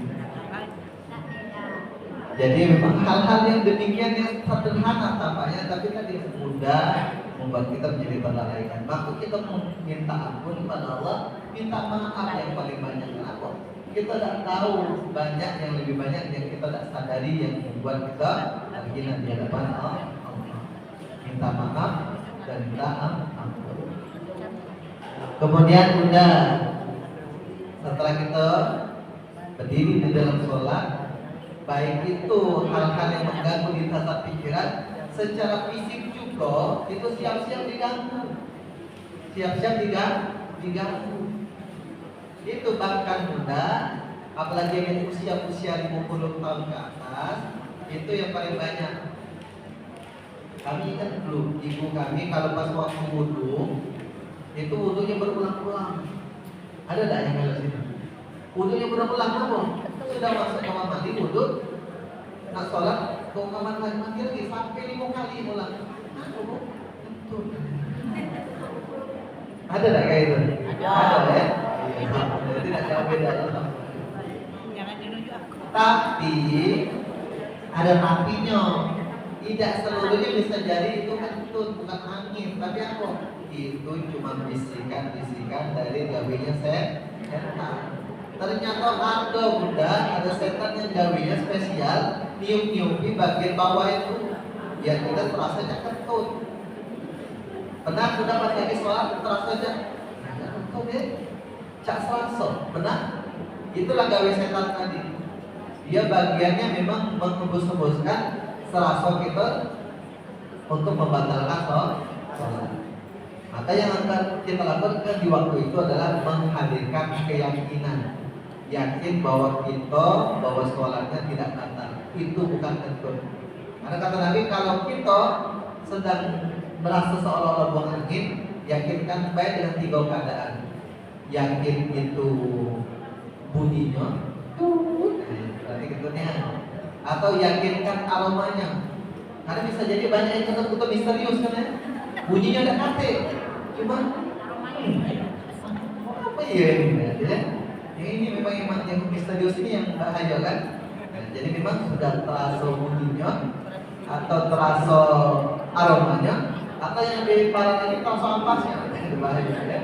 Jadi memang hal-hal yang demikian yang sederhana tampaknya, tapi tadi mudah membuat kita menjadi terlalaikan. Maka kita minta ampun kepada Allah, minta maaf yang paling banyak. Kenapa? Kita tidak tahu banyak yang lebih banyak yang kita tidak sadari yang membuat kita keyakinan di hadapan Allah. Minta maaf dan minta ampun. Kemudian Bunda, setelah kita berdiri di dalam sholat, baik itu hal-hal yang mengganggu di tata pikiran, secara fisik juga itu siap-siap diganggu. Diganggu. Itu bahkan Bunda, apalagi yang usia 50 tahun ke atas, itu yang paling banyak. Kami kan dulu, ibu kami kalau pas waktu wudhu, itu wudhunya berulang-ulang. Ada tak yang ada sini? Wudhunya berulang-ulang apa? Sudah masuk kamar mandi wudhu, nak sholat, ke kamar mandi lagi sampai 5 kali ulang. Ada tak kayak itu? Ada ya? Tidak jauh beda. Jangan dinuju aku. Tapi ada tapinya. Tidak seluruhnya bisa jadi itu kentut, bukan angin. Tapi apa? Itu cuma bisikan-bisikan dari gawinya setan. Ternyata ada Bunda, ada setan yang gawinya spesial, niup-niupi bagian bawah itu. Ya kita terasanya kentut. Benar Bunda pas lagi sholat terasanya kentut ya. Cak Selasa, benar? Itulah gawe setan tadi. Dia bagiannya memang menghembus-hembuskan serasa kita untuk membatalkan sholat. Maka yang akan kita lakukan di waktu itu adalah menghadirkan keyakinan, yakin bahwa sholatnya tidak batal. Itu bukan kentut. Karena kata Nabi, kalau kita sedang merasa seolah-olah buang angin, yakinkan baik dengan 3 keadaan. Yakin itu bunyinya, berarti kentutnya. Atau yakinkan aromanya. Karena bisa jadi banyak yang kentut misterius kan ya. Bunyinya ada kate, cuma apa ya ini ya? Ini memang yang misterius ini yang bahaya kan. Nah, jadi memang sudah terasa bunyinya atau terasa aromanya, atau yang lebih parah lagi terasa ampasnya, itu bahaya ya.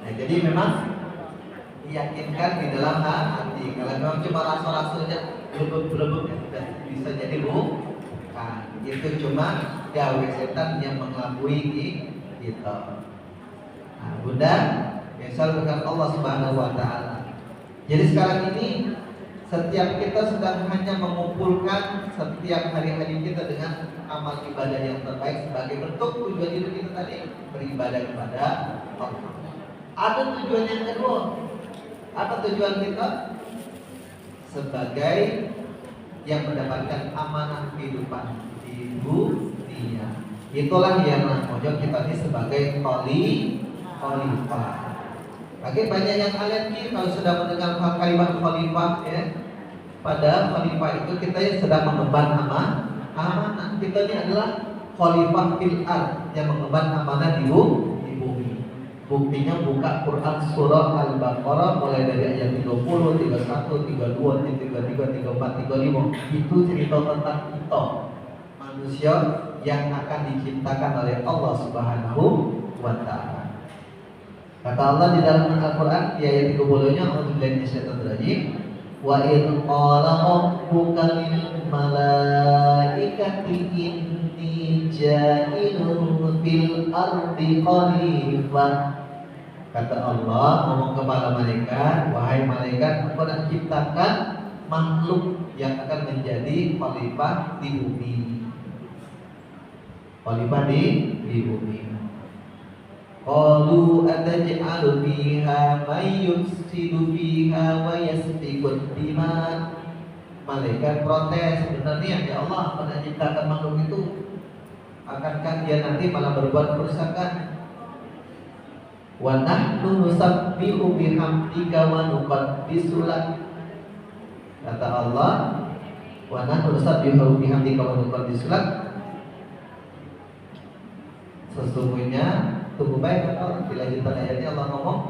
Nah, jadi memang diyakinkan di dalam hati. Kalau memang cuma rasa-rasanya belum-belum ya bisa jadi bukan. Itu cuma gawe setan yang mengelabui kita. Nah, Bunda, misal dengan Allah Subhanahu wa taala. Jadi sekarang ini setiap kita sedang hanya mengumpulkan setiap hari-hari kita dengan amal ibadah yang terbaik sebagai bentuk tujuan hidup kita tadi beribadah kepada Allah. Ada tujuan yang kedua. Apa tujuan kita? Sebagai yang mendapatkan amanah kehidupan di dunia. Itulah yang namanya kita ini sebagai khalifah. Oke, banyak yang alergi kalau sudah mendengar kalimat khalifah ya. Pada khalifah itu kita yang sedang mengemban amanah. Kita ini adalah khalifah fil ard yang mengemban amanah di bumi. Buktinya buka Quran surah Al-Baqarah mulai dari ayat 30, 31, 32, 33, 34, 35. Itu cerita tentang kita, manusia yang akan diciptakan oleh Allah Subhanahu wa taala. Kata Allah di dalam Al-Quran di ayat 30-nya, A'udzubillahi minasyaitonir rajim. Wa idh qala rabbuka lil malaikati inni ja'ilun fil ardi khalifah. Kata Allah ngomong kepada malaikat, wahai malaikat, aku nak ciptakan makhluk yang akan menjadi khalifah di bumi. Khalifah di bumi. Qalu ataj'alu fiha may yufsidu fiha wa yasfiku dima. Malaikat protes, sebenarnya ya Allah pada ciptakan makhluk itu, akankah dia nanti malah berbuat kerusakan? Wa nahnu nusabbihu bihamdika wa nuqaddisu lak. Kata Allah, wa nahnu nusabbihu bihamdika wa nuqaddisu lak. Sesungguhnya tunggu baik atau dilanjutkan ayatnya Allah ngomong,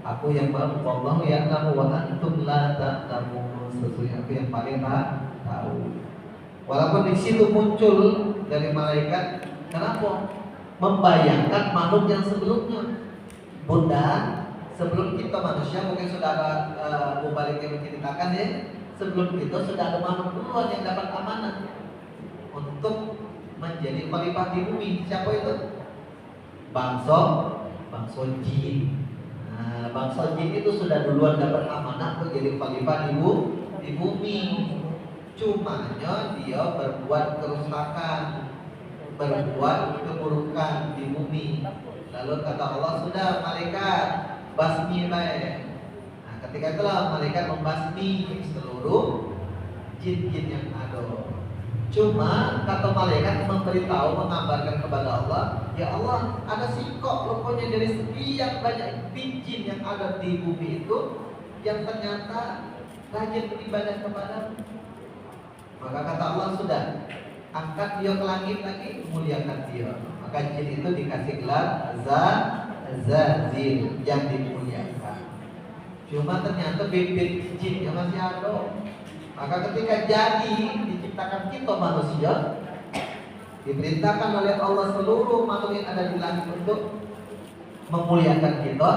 aku yang maha, wallahu ya'lamu wa antum la ta'lamun. Sesungguhnya aku yang paling tahu. Walaupun di situ muncul dari malaikat, kenapa? Membayangkan makhluk yang sebelumnya. Bunda, sebelum kita manusia mungkin sudah ada mubalik yang menceritakan ya, sebelum itu sudah ada makhluk duluan yang dapat amanah untuk menjadi khalifah di bumi. Siapa itu? Bangsa jin. Nah, bangsa jin itu sudah duluan dapat amanah untuk jadi khalifah di bumi. Cumanya dia berbuat kerusakan, berbuat keburukan di bumi. Lalu kata Allah, sudah malaikat basmi baik. Nah, ketika itulah malaikat membasmi seluruh jin-jin yang ada. Cuma kata malaikat memberitahu, mengabarkan kepada Allah, ya Allah, ada sikok rupanya dari sekian banyak jin yang ada di bumi itu yang ternyata rajin beribadah kepadamu. Maka kata Allah, sudah, angkat dia ke langit lagi, muliakan dia. Maka jin itu dikasih gelar Azazil, yang dimuliakan. Cuma ternyata bibit jinnya masih ada. Maka ketika jadi diciptakan kita manusia, diperintahkan oleh Allah seluruh makhluk yang ada di langit untuk memuliakan kita.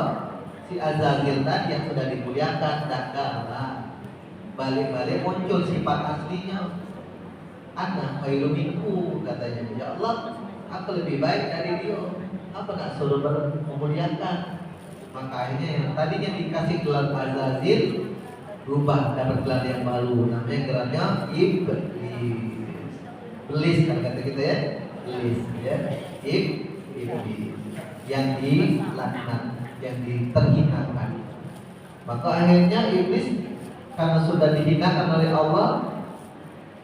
Si Azazil tadi yang sudah dimuliakan dan kalah, balik-balik muncul sifat aslinya. Ana khairu minku, katanya. Ya Allah, aku lebih baik dari dia. Apa nak suruh memuliakan? Maka akhirnya yang tadinya dikasih gelar Azazil berubah, dapat gelar yang baru, namanya gelarnya Iblis, kan kata kita ya, Iblis ya, Iblis yang dilaknat, yang terhinakan. Maka akhirnya Iblis karena sudah dihinakan oleh Allah,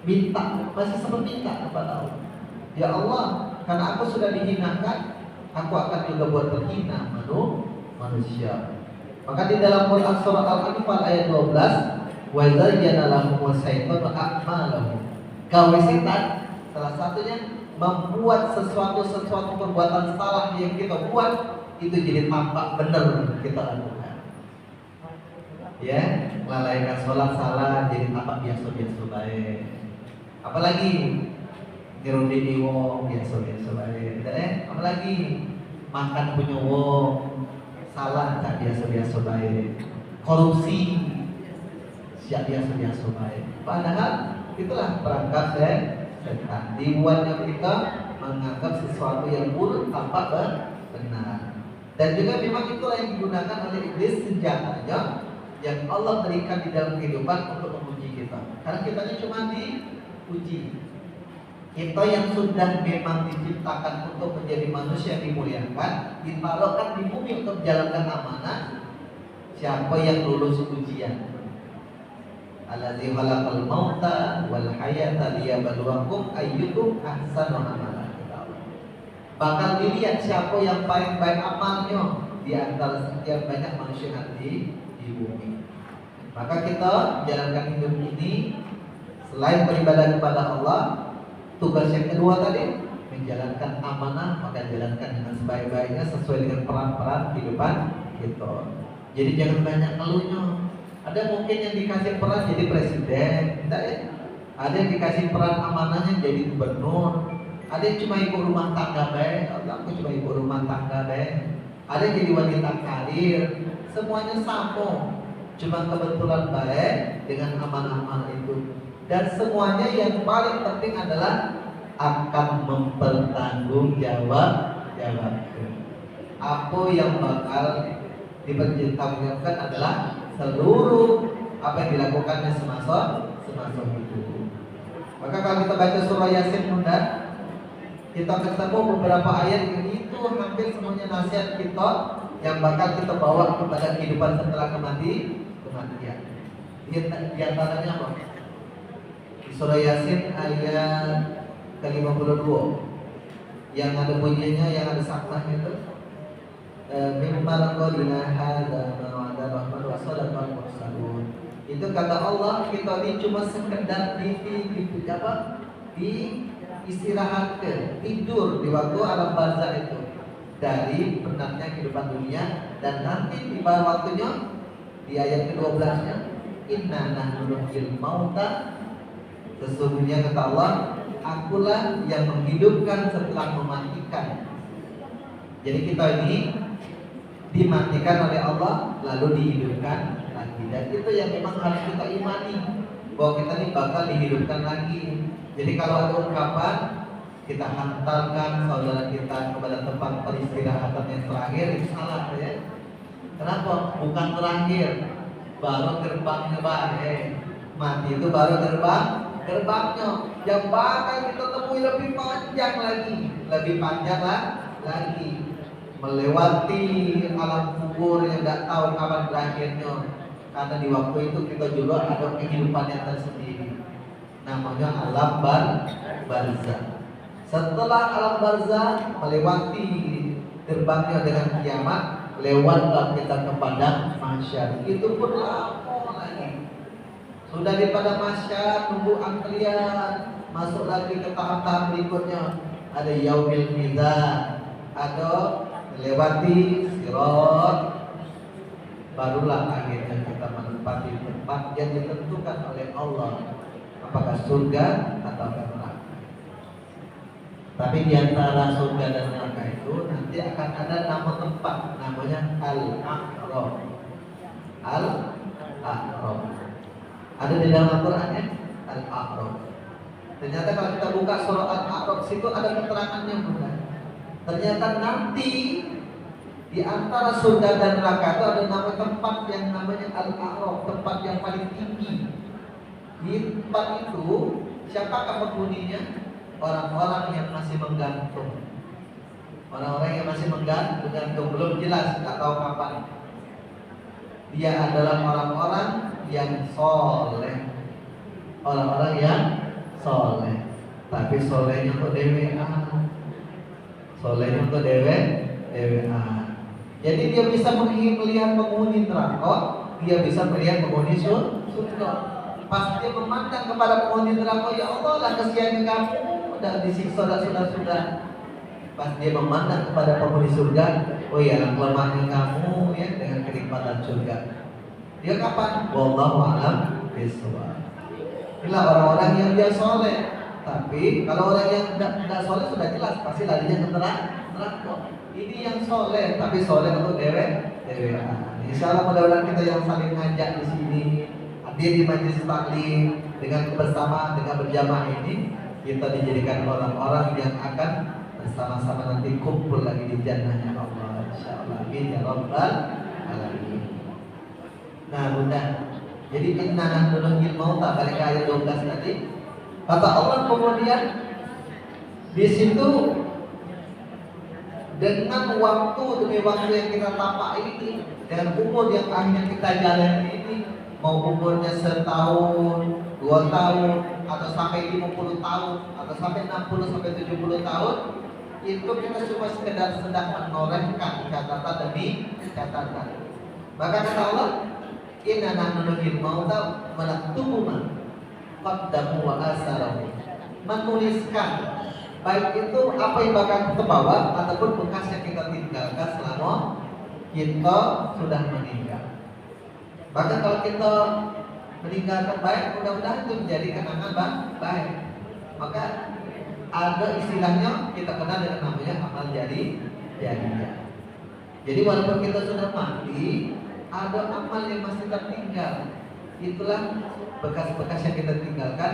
masih sempat minta kepada Allah, ya Allah, karena aku sudah dihinakan, aku akan juga buat terhina manusia. Maka di dalam Quran surat Al-Anfal ayat 12, wa zayyana lahum syaitanu a'malahum. Gawe setan salah satunya membuat sesuatu perbuatan salah yang kita buat itu jadi tampak benar kita lakukan. Ya, melalaikan sholat salah jadi tampak biasa-biasa baik. Apalagi nirundini wong biasa-biasa baik. Apalagi makan punya wong salah tak biasa-biasa baik, korupsi siap biasa-biasa baik. Padahal itulah perangkap setan, dibuatnya kita menganggap sesuatu yang buruk tampak benar. Dan juga memang itulah yang digunakan oleh iblis senjatanya yang Allah berikan di dalam kehidupan untuk menguji kita. Karena kitanya cuma diuji. Kita yang sudah memang diciptakan untuk menjadi manusia yang dimuliakan, ditaruhkan di bumi untuk menjalankan amanah. Siapa yang lulus ujian? Allazi khalaqal mauta wal hayata liyabluwakum ayyukum ahsanu amala. Bakal dilihat siapa yang paling baik amalnya di antara sekian banyak manusia yang di bumi. Maka kita jalankan hidup ini selain beribadah kepada Allah, tugas yang kedua tadi menjalankan amanah, maka jalankan dengan sebaik-baiknya sesuai dengan peran-peran kehidupan kita. Jadi jangan banyak keluhnya. Ada mungkin yang dikasih peran jadi presiden, tidak ya? Ada yang dikasih peran amanahnya jadi gubernur. Ada yang cuma ibu rumah tangga baik, aku cuma ibu rumah tangga baik. Ada yang jadi wanita karir. Semuanya sama, cuma kebetulan baik dengan amanah-amanah itu. Dan semuanya yang paling penting adalah akan mempertanggungjawabkan. Apa yang bakal dipertanggungjawabkan adalah seluruh apa yang dilakukannya semasa hidup. Maka kalau kita baca surah Yasin Bunda, kita ketemu beberapa ayat yang itu hampir semuanya nasihat kita yang bakal kita bawa kepada kehidupan setelah kematian. Di antaranya apa? Surah Yasin ayat ke-52 yang ada bunyinya, yang ada sakmahnya itu mimma qadina hadza ma wa'ada rahman wa sadaqal mursalun. Itu kata Allah, kita ini cuma sekedar istirahatkan, tidur di waktu alam barzakh itu dari penatnya kehidupan dunia. Dan nanti tiba waktunya di ayat ke-12-nya, inna nahnu nuhyil mauta, sesungguhnya kata Allah, akulah yang menghidupkan setelah mematikan. Jadi kita ini dimatikan oleh Allah lalu dihidupkan lagi. Dan itu yang memang harus kita imani. bahwa kita ini bakal dihidupkan lagi. Jadi kalau ada ungkapan kita hantarkan saudara kita kepada tempat peristirahatan yang terakhir, itu salah ya. Kenapa? Bukan terakhir, baru gerbangnya mati itu baru gerbangnya. Yang bakal kita temui lebih panjang lagi, melewati alam kubur yang tidak tahu kapan berakhirnya. Karena di waktu itu kita juga ada kehidupan yang tersendiri, namanya alam barzah. Setelah alam barzah melewati gerbangnya dengan kiamat, lewatlah kita ke padang mahsyar. Itu pun lama lagi. Sudah di padang mahsyar tunggu antrian, masuk lagi ke tahap-tahap berikutnya. Ada yaumil mizan, ada melewati sirat, barulah akhirnya kita menempati tempat yang ditentukan oleh Allah, apakah surga atau neraka. Tapi di antara surga dan neraka itu nanti akan ada nama tempat, namanya Al-A'raf. Al-A'raf. Ada di dalam Al-Qur'an ya, Al-A'raf. Ternyata kalau kita buka surah Al-A'raf situ ada keterangannya bukan. Ternyata nanti di antara surga dan neraka itu ada nama tempat yang namanya Al-A'raf, tempat yang paling tinggi. Di tempat itu siapakah penghuninya? Orang-orang yang masih menggantung. Orang-orang yang masih menggantung, belum jelas, nggak tahu kapan. Dia adalah orang-orang yang soleh. Orang-orang yang soleh. Tapi solehnya kok DWA. Solehnya kok DWA. Jadi dia bisa melihat penghuni neraka, dia bisa melihat penghuni surga. Pas dia memandang kepada penghuni neraka, ya Allah lah kesiannya kamu, udah disiksa sudah. Pas dia memandang kepada penghuni surga, oh ya lemahnya kamu ya dengan kenikmatan surga. Dia kapan? Wallahu a'lam bishawab. Inilah orang-orang yang dia soleh. Tapi kalau orang yang tidak soleh sudah jelas pasti larinya ke neraka. Ini yang soleh, tapi soleh untuk dewa. Insya Allah mudah-mudahan kita yang saling ngajak di sini, hadir di majelis taklim dengan kebersamaan, dengan berjamaah ini, kita dijadikan orang-orang yang akan bersama-sama nanti kumpul lagi di jannahnya Allah. Insya Allah. Amin ya rabbal alamin. Nah bunda, jadi inna nahnu nuhyil mauta, balik ke ayat 12 tadi. Kata Allah kemudian di situ, dengan waktu demi waktu yang kita tapak ini, dengan umur yang akhirnya kita jalani ini, mau umurnya setahun, 2 tahun, atau sampai 50 tahun, atau sampai 60 sampai 70 tahun, itu kita cuma sekedar sedang menorehkan catatan demi catatan. Maka kata Allah, inna nahnu nuhyil mauta wa naktubu ma qaddamu wa asarahu. Menuliskan baik itu apa yang bakal kita bawa ataupun bekas yang kita tinggalkan selama kita sudah meninggal. Bahkan kalau kita meninggalkan baik, mudah-mudahan itu menjadi kenangan baik. Maka ada istilahnya kita kenal dengan namanya amal jariah. Jadi walaupun kita sudah mati, ada amal yang masih tertinggal. Itulah bekas-bekas yang kita tinggalkan,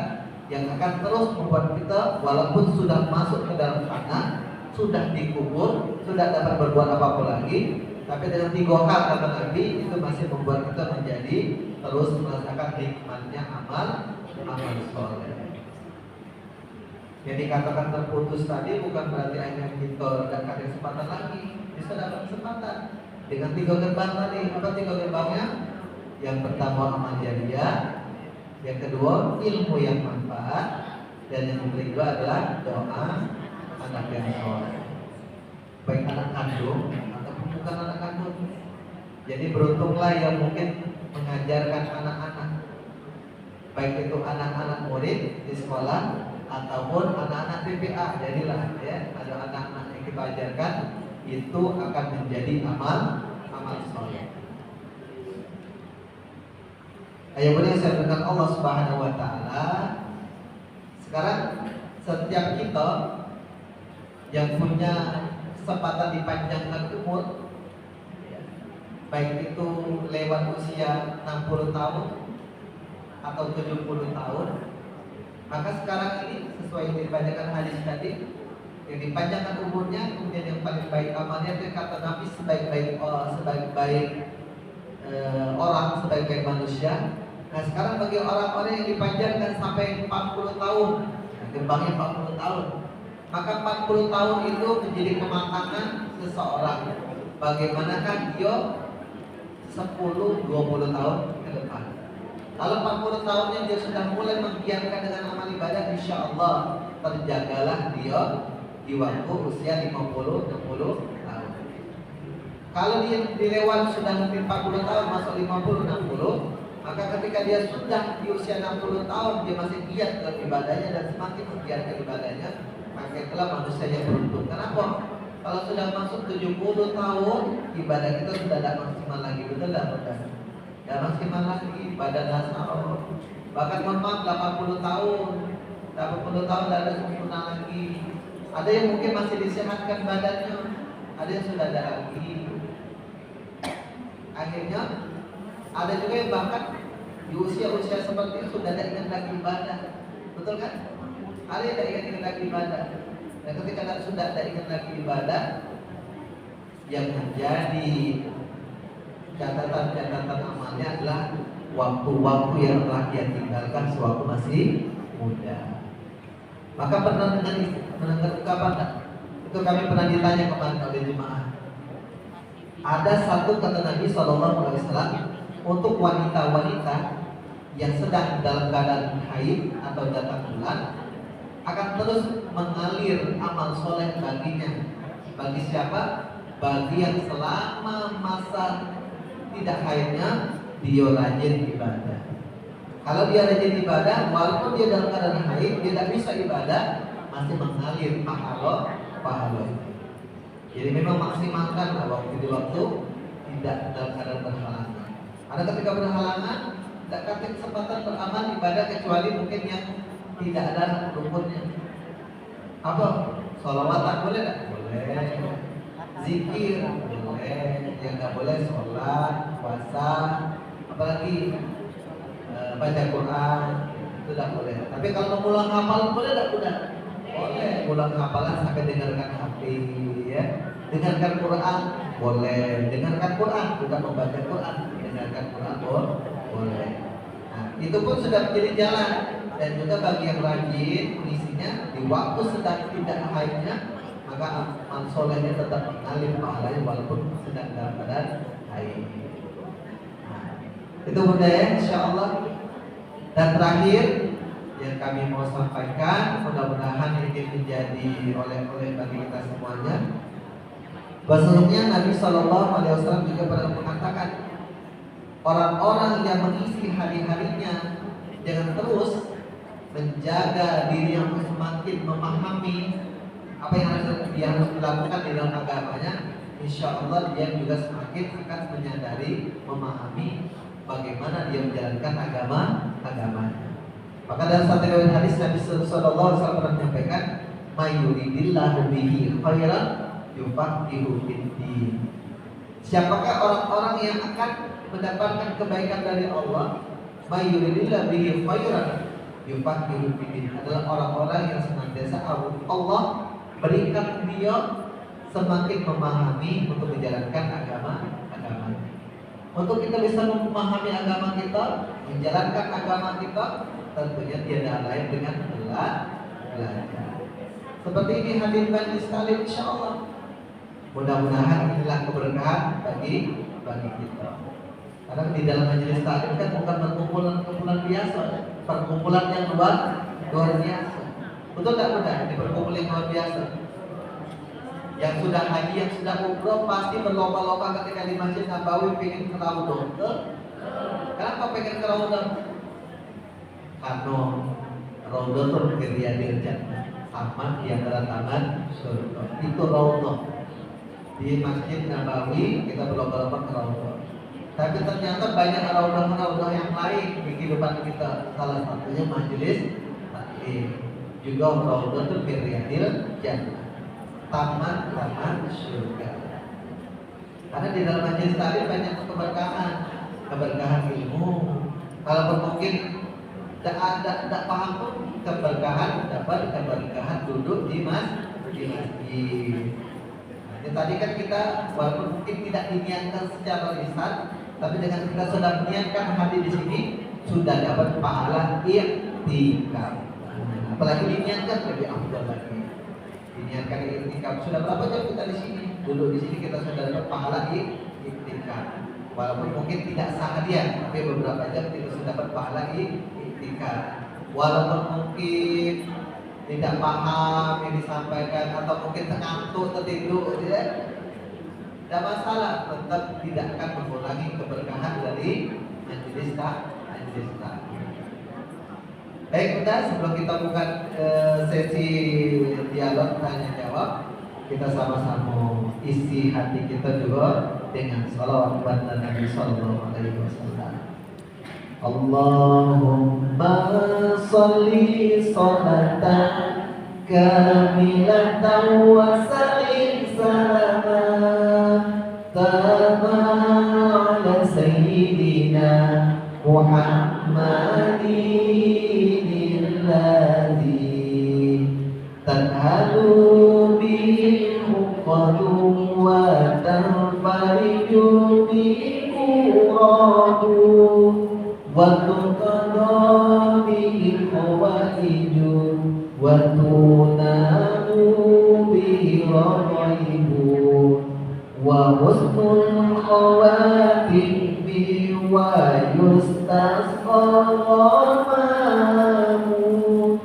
yang akan terus membuat kita walaupun sudah masuk ke dalam tanah, sudah dikubur, sudah dapat berbuat apa-apa lagi, tapi dengan 3 hal kata Nabi itu masih membuat kita menjadi terus merasakan nikmatnya amal soleh. Yang dikatakan terputus tadi bukan berarti hanya kita tidak ada kesempatan lagi, bisa dapat kesempatan dengan 3 gerbang tadi. Apa 3 gerbangnya? Yang pertama amal jariah, yang kedua ilmu yang manfaat, dan yang kedua adalah doa anak yang soleh, baik anak kandung ataupun bukan anak kandung. Jadi beruntunglah yang mungkin mengajarkan anak-anak, baik itu anak-anak murid di sekolah ataupun anak-anak PPA. Jadilah ya ada anak-anak yang kita ajarkan, itu akan menjadi amal soleh. Ayat yang saya berikan Allah Subhanahu wa taala. Sekarang setiap kita yang punya kesempatan dipanjangkan umur, baik itu lewat usia 60 tahun atau 70 tahun, maka sekarang ini sesuai yang dibacakan hadis tadi, yang dipanjangkan umurnya, kemudian yang paling baik amalnya, itu kata Nabi sebaik-baik orang, sebaik-baik manusia. Nah sekarang bagi orang-orang yang dipanjangkan sampai 40 tahun, nah, gerbangnya 40 tahun, maka 40 tahun itu menjadi kematangan seseorang. Bagaimanakah dia 10-20 tahun ke depan. Kalau 40 tahunnya dia sudah mulai menggiatkan dengan amal ibadah, insya Allah terjagalah dia di waktu usia 50-60 tahun. Kalau dia dilewat sudah lebih 40 tahun masuk 50-60, maka ketika dia sudah di usia 60 tahun dia masih giat dalam ibadahnya dan semakin menggiatkan ibadahnya, maka itulah manusia yang beruntung. Kenapa? Kalau sudah masuk 70 tahun, ibadah kita sudah tidak maksimal lagi, betul tidak? Tidak maksimal lagi, ibadah dasar. Bahkan mohon maaf 80 tahun tidak ada sempurna lagi. Ada yang mungkin masih disehatkan badannya, ada yang sudah ada lagi. Akhirnya ada juga yang bahkan di usia-usia seperti itu sudah tidak ingat lagi ibadah, betul kan? Ada yang tidak ingat lagi ibadah. Dan ketika sudah tidak ingat lagi ibadah, yang menjadi catatan amalnya adalah waktu-waktu yang telah dia tinggalkan sewaktu masih muda. Maka pernah mendengar ungkapan tak? Itu kami pernah ditanya kemarin oleh jemaah. Ada satu kata Nabi SAW untuk wanita-wanita yang sedang dalam keadaan haid atau datang bulan, akan terus mengalir amal soleh baginya. Bagi siapa? Bagi yang selama masa tidak haidnya dia rajin ibadah. Kalau dia rajin ibadah, walaupun dia dalam keadaan haid, dia tidak bisa ibadah, masih mengalir pahala. Jadi memang maksimalkan waktu tidak dalam keadaan berhalangan. Ada ketika berhalangan, tidak kasih kesempatan beramal ibadah kecuali mungkin yang tidak ada rukunnya. Apa? Sholawatan boleh tak? Boleh. Zikir boleh. Yang tak boleh sholat, puasa, apalagi baca Quran itu tidak boleh. Tapi kalau mengulang hafal boleh tak? Boleh. Ulang hafalan sampai dengarkan hadis, ya. Dengarkan Quran boleh. Dengarkan Quran bukan membaca Quran. Dengarkan Quran boleh. Nah, itu pun sudah menjadi jalan. Dan juga bagi yang rajin mengisinya di waktu sedang tidak haidnya, maka amal solehnya tetap mengalir pahalanya walaupun sedang dalam keadaan haid. Nah, itu bunda ya, insya Allah. Dan terakhir yang kami mau sampaikan, mudah-mudahan ini menjadi oleh bagi kita semuanya. Bahasanya Nabi SAW juga pernah mengatakan, orang-orang yang mengisi hari-harinya dengan terus menjaga diri yang semakin memahami apa yang dia harus dilakukan di dalam agamanya, insya Allah dia juga semakin akan menyadari, memahami bagaimana dia menjalankan agamanya. Maka dalam satu riwayat hadis Nabi Sallallahu Alaihi Wasallam pernah menyampaikan, "Mayuridillahu bihi khairan yufaqihu fid-din." Siapakah orang-orang yang akan mendapatkan kebaikan dari Allah? Mayuridillahu bihi khairan yufaqihu fid-din adalah orang-orang yang senantiasa Allah berikan dia semakin memahami untuk menjalankan agama. Untuk kita bisa memahami agama kita, menjalankan agama kita, tentunya tiada lain dengan belajar. Seperti ini hadirin sekalian, insya Allah. Mudah-mudahan inilah keberkahan bagi kita. Karena di dalam majelis taklim kan bukan perkumpulan biasa, perkumpulan yang luar biasa. Betul tak mudah? Ini perkumpulan yang luar biasa. Yang sudah haji, yang sudah umroh pasti berlomba-lomba ketika di Masjid Nabawi pengen ke Raudhah. Kenapa pengen ke Raudhah? Karena Raudhah itu Riyadil Jannah, taman di antara taman surga. Itu Raudhah. Di Masjid Nabawi kita berlomba-lomba ke Raudhah. Tapi ternyata banyak Raudhah yang lain di kehidupan kita. Salah satunya majelis taklim. Juga Raudhah itu Riyadil Jannah, taman surga. Karena di dalam majelis taklim banyak keberkahan ilmu. Kalau mungkin tidak paham pun keberkahan, dapat keberkahan duduk di masjid. Nah, tadi kan kita walaupun mungkin tidak diniatkan secara lisan, tapi dengan kita sudah niatkan hadir di sini sudah dapat pahala i'tikaf. Apalagi diniatkan lebih afdal lagi. Diniatkan i'tikaf. Sudah berapa jam kita di sini? Duduk di sini kita sudah dapat pahala i'tikaf. Walaupun mungkin tidak seharian, tapi beberapa jam kita sudah dapat pahala i'tikaf. Walaupun mungkin tidak paham yang disampaikan atau mungkin ngantuk tertidur, tidak masalah, tetap tidak akan mengurangi keberkahan dari majelis taklim. Baik, udah sebelum kita buka sesi dialog tanya jawab, kita sama-sama isi hati kita juga dengan salawat kepada Nabi Sallallahu Alaihi Wasallam. Allahumma sholli sholatan kamilatan wa sallim salaman tamam ala sayyidina Muhammadin alladhi tanhalu bil uqadu wa tanfariju bil uradu wa tuqada bil hawaiju wa tunamu bil ghaibu wa husnul khawatim bi wa yustasqa ghamamu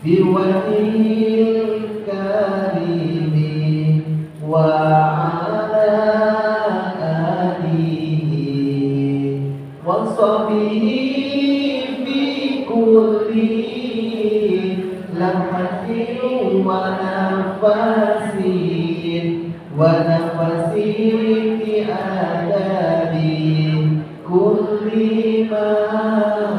bi wajhil karimi wa ala alihi wa sahbihi fi kulli lamhatin wa nafasin fi adabi kulli ma'lumilah.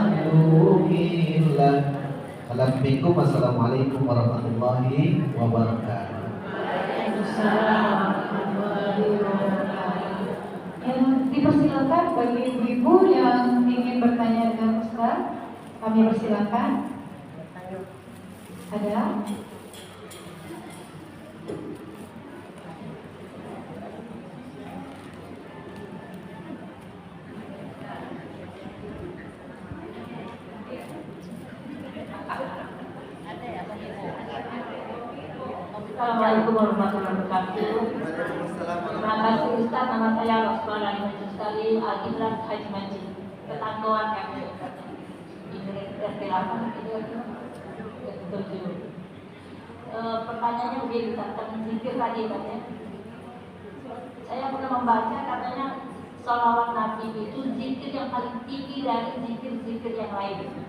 Assalamualaikum warahmatullahi wabarakatuh. Yang dipersilakan bagi ibu-ibu yang ingin bertanya dengan Ustaz, kami persilakan. Ada? Assalamualaikum warahmatullahi wabarakatuh. Terima kasih Ustaz, nama saya Rosman dari Majelis Taklim Al-Ikhlas Haji Majid. Ketangguhan kami Ustaz. Ini tertilapan itu. Pertanyaannya begini tentang zikir tadi katanya. Saya pernah membaca katanya sholawat Nabi itu zikir yang paling tinggi dari zikir-zikir yang lain.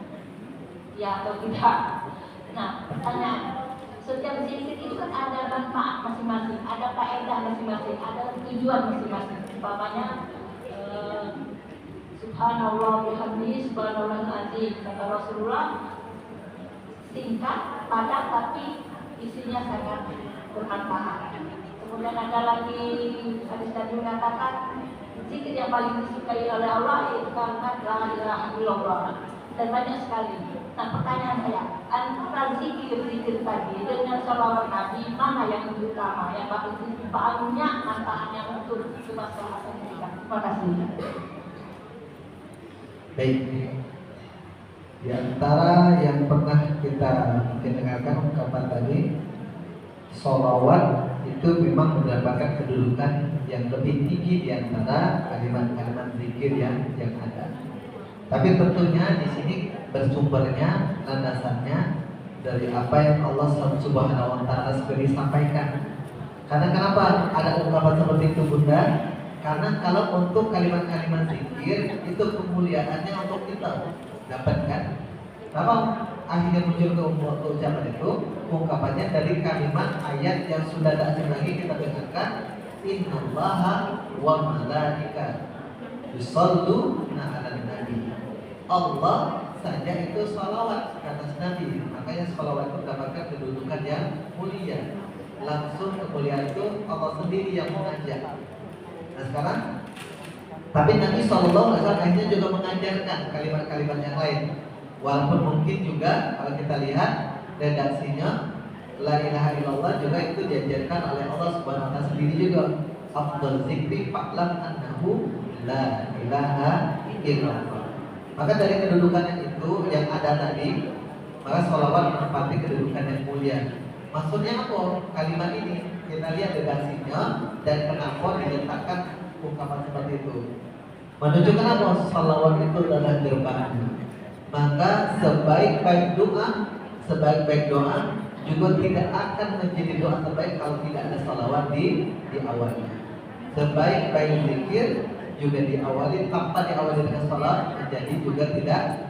Ya atau tidak? Nah, pertanyaan, setiap zikir itu kan ada manfaat masing-masing, ada faedah masing-masing, ada tujuan masing-masing. Umpamanya subhanallah bihamdihi subhanallahil azim, kata Rasulullah, singkat, padat, tapi isinya sangat bermanfaat. Kemudian ada lagi hadis tadi mengatakan zikir yang paling disukai oleh Allah yaitu kalimat la ilaha illallah, dan banyak sekali. Nah, pertanyaan saya, antara zikir-zikir tadi dengan sholawat Nabi, mana yang lebih utama, yang banyak manfaatnya untuk kemaslahatan kita? Terima kasih. Baik, di antara yang pernah kita dengarkan ungkapan tadi, sholawat itu memang mendapatkan kedudukan yang lebih tinggi di antara kalimat-kalimat zikir yang ada. Tapi tentunya di sini bersumbernya, landasannya dari apa yang Allah Subhanahu wa Ta'ala sendiri sampaikan. Karena kenapa ada ungkapan seperti itu, Bunda? Karena kalau untuk kalimat-kalimat zikir itu kemuliaannya untuk kita dapatkan. Apa akhirnya muncul ke ucapan itu? Ungkapannya dari kalimat ayat yang sudah tak asing lagi kita dengarkan, innallaha wa malaikatahu yusholluna 'alan nabi. Allah saja itu salawat ke atas Nabi, makanya salawat itu mendapatkan kedudukan yang mulia. Langsung kemuliaan itu Allah sendiri yang mengajak. Nah sekarang, tapi Nabi SAW akhirnya juga mengajarkan kalimat-kalimat yang lain. Walaupun mungkin juga kalau kita lihat redaksinya la ilaha illallah juga itu diajarkan oleh Allah Subhanahu wa taala sendiri juga. Afdal zikri fa'lam annahu la ilaha illallah. Maka dari kedudukannya itu yang ada tadi, maka sholawat menempati kedudukan yang mulia. Maksudnya apa? Kalimat ini kita lihat redaksinya dan kenapa diletakkan ungkapan seperti itu. Menunjukkan apa? Sholawat itu adalah gerbangnya. Maka sebaik-baik doa juga tidak akan menjadi doa terbaik kalau tidak ada sholawat di awalnya. Sebaik-baik zikir juga diawali tanpa diawali dengan sholawat menjadi juga tidak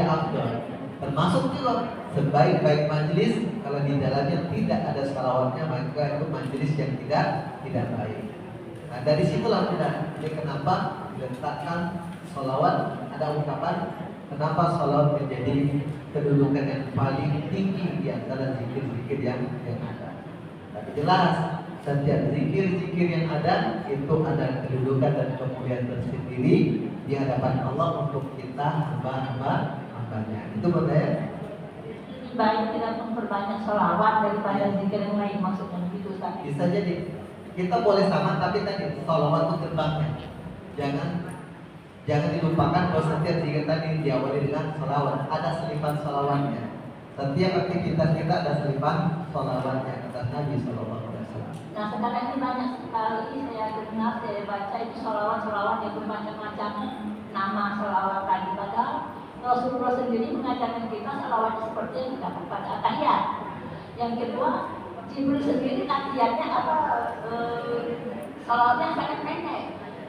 afdal. Termasuk juga sebaik-baik majelis kalau di dalamnya tidak ada sholawatnya maka itu majelis yang tidak baik. Nah dari situlah jadi kenapa diletakkan sholawat, ada ungkapan kenapa sholawat menjadi kedudukan yang paling tinggi di antara zikir-zikir yang ada. Tapi jelas setiap zikir-zikir yang ada itu ada kedudukan dan kemuliaan tersendiri di hadapan Allah untuk kita hamba-hambanya. Itu benar ya? Lebih baik tidak memperbanyak sholawat daripada zikir yang lain, maksudnya begitu Ustaz. Bisa jadi kita boleh sama, tapi tadi sholawat itu gerbangnya. Jangan dilupakan bahwa setiap zikir tadi diawali dengan sholawat. Ada selipan sholawatnya. Setiap aktivitas kita ada selipan sholawatnya kata Nabi Sallallahu Alaihi Wasallam. Nah sekarang ini banyak sekali saya dengar, saya baca itu sholawat yang bermacam-macam nama sholawat tadi. Padahal Rasulullah sendiri mengajarkan kita sholawat seperti yang kita pada tahiyat. Yang kedua, Jibril sendiri tahiyatnya sholawatnya sangat pendek.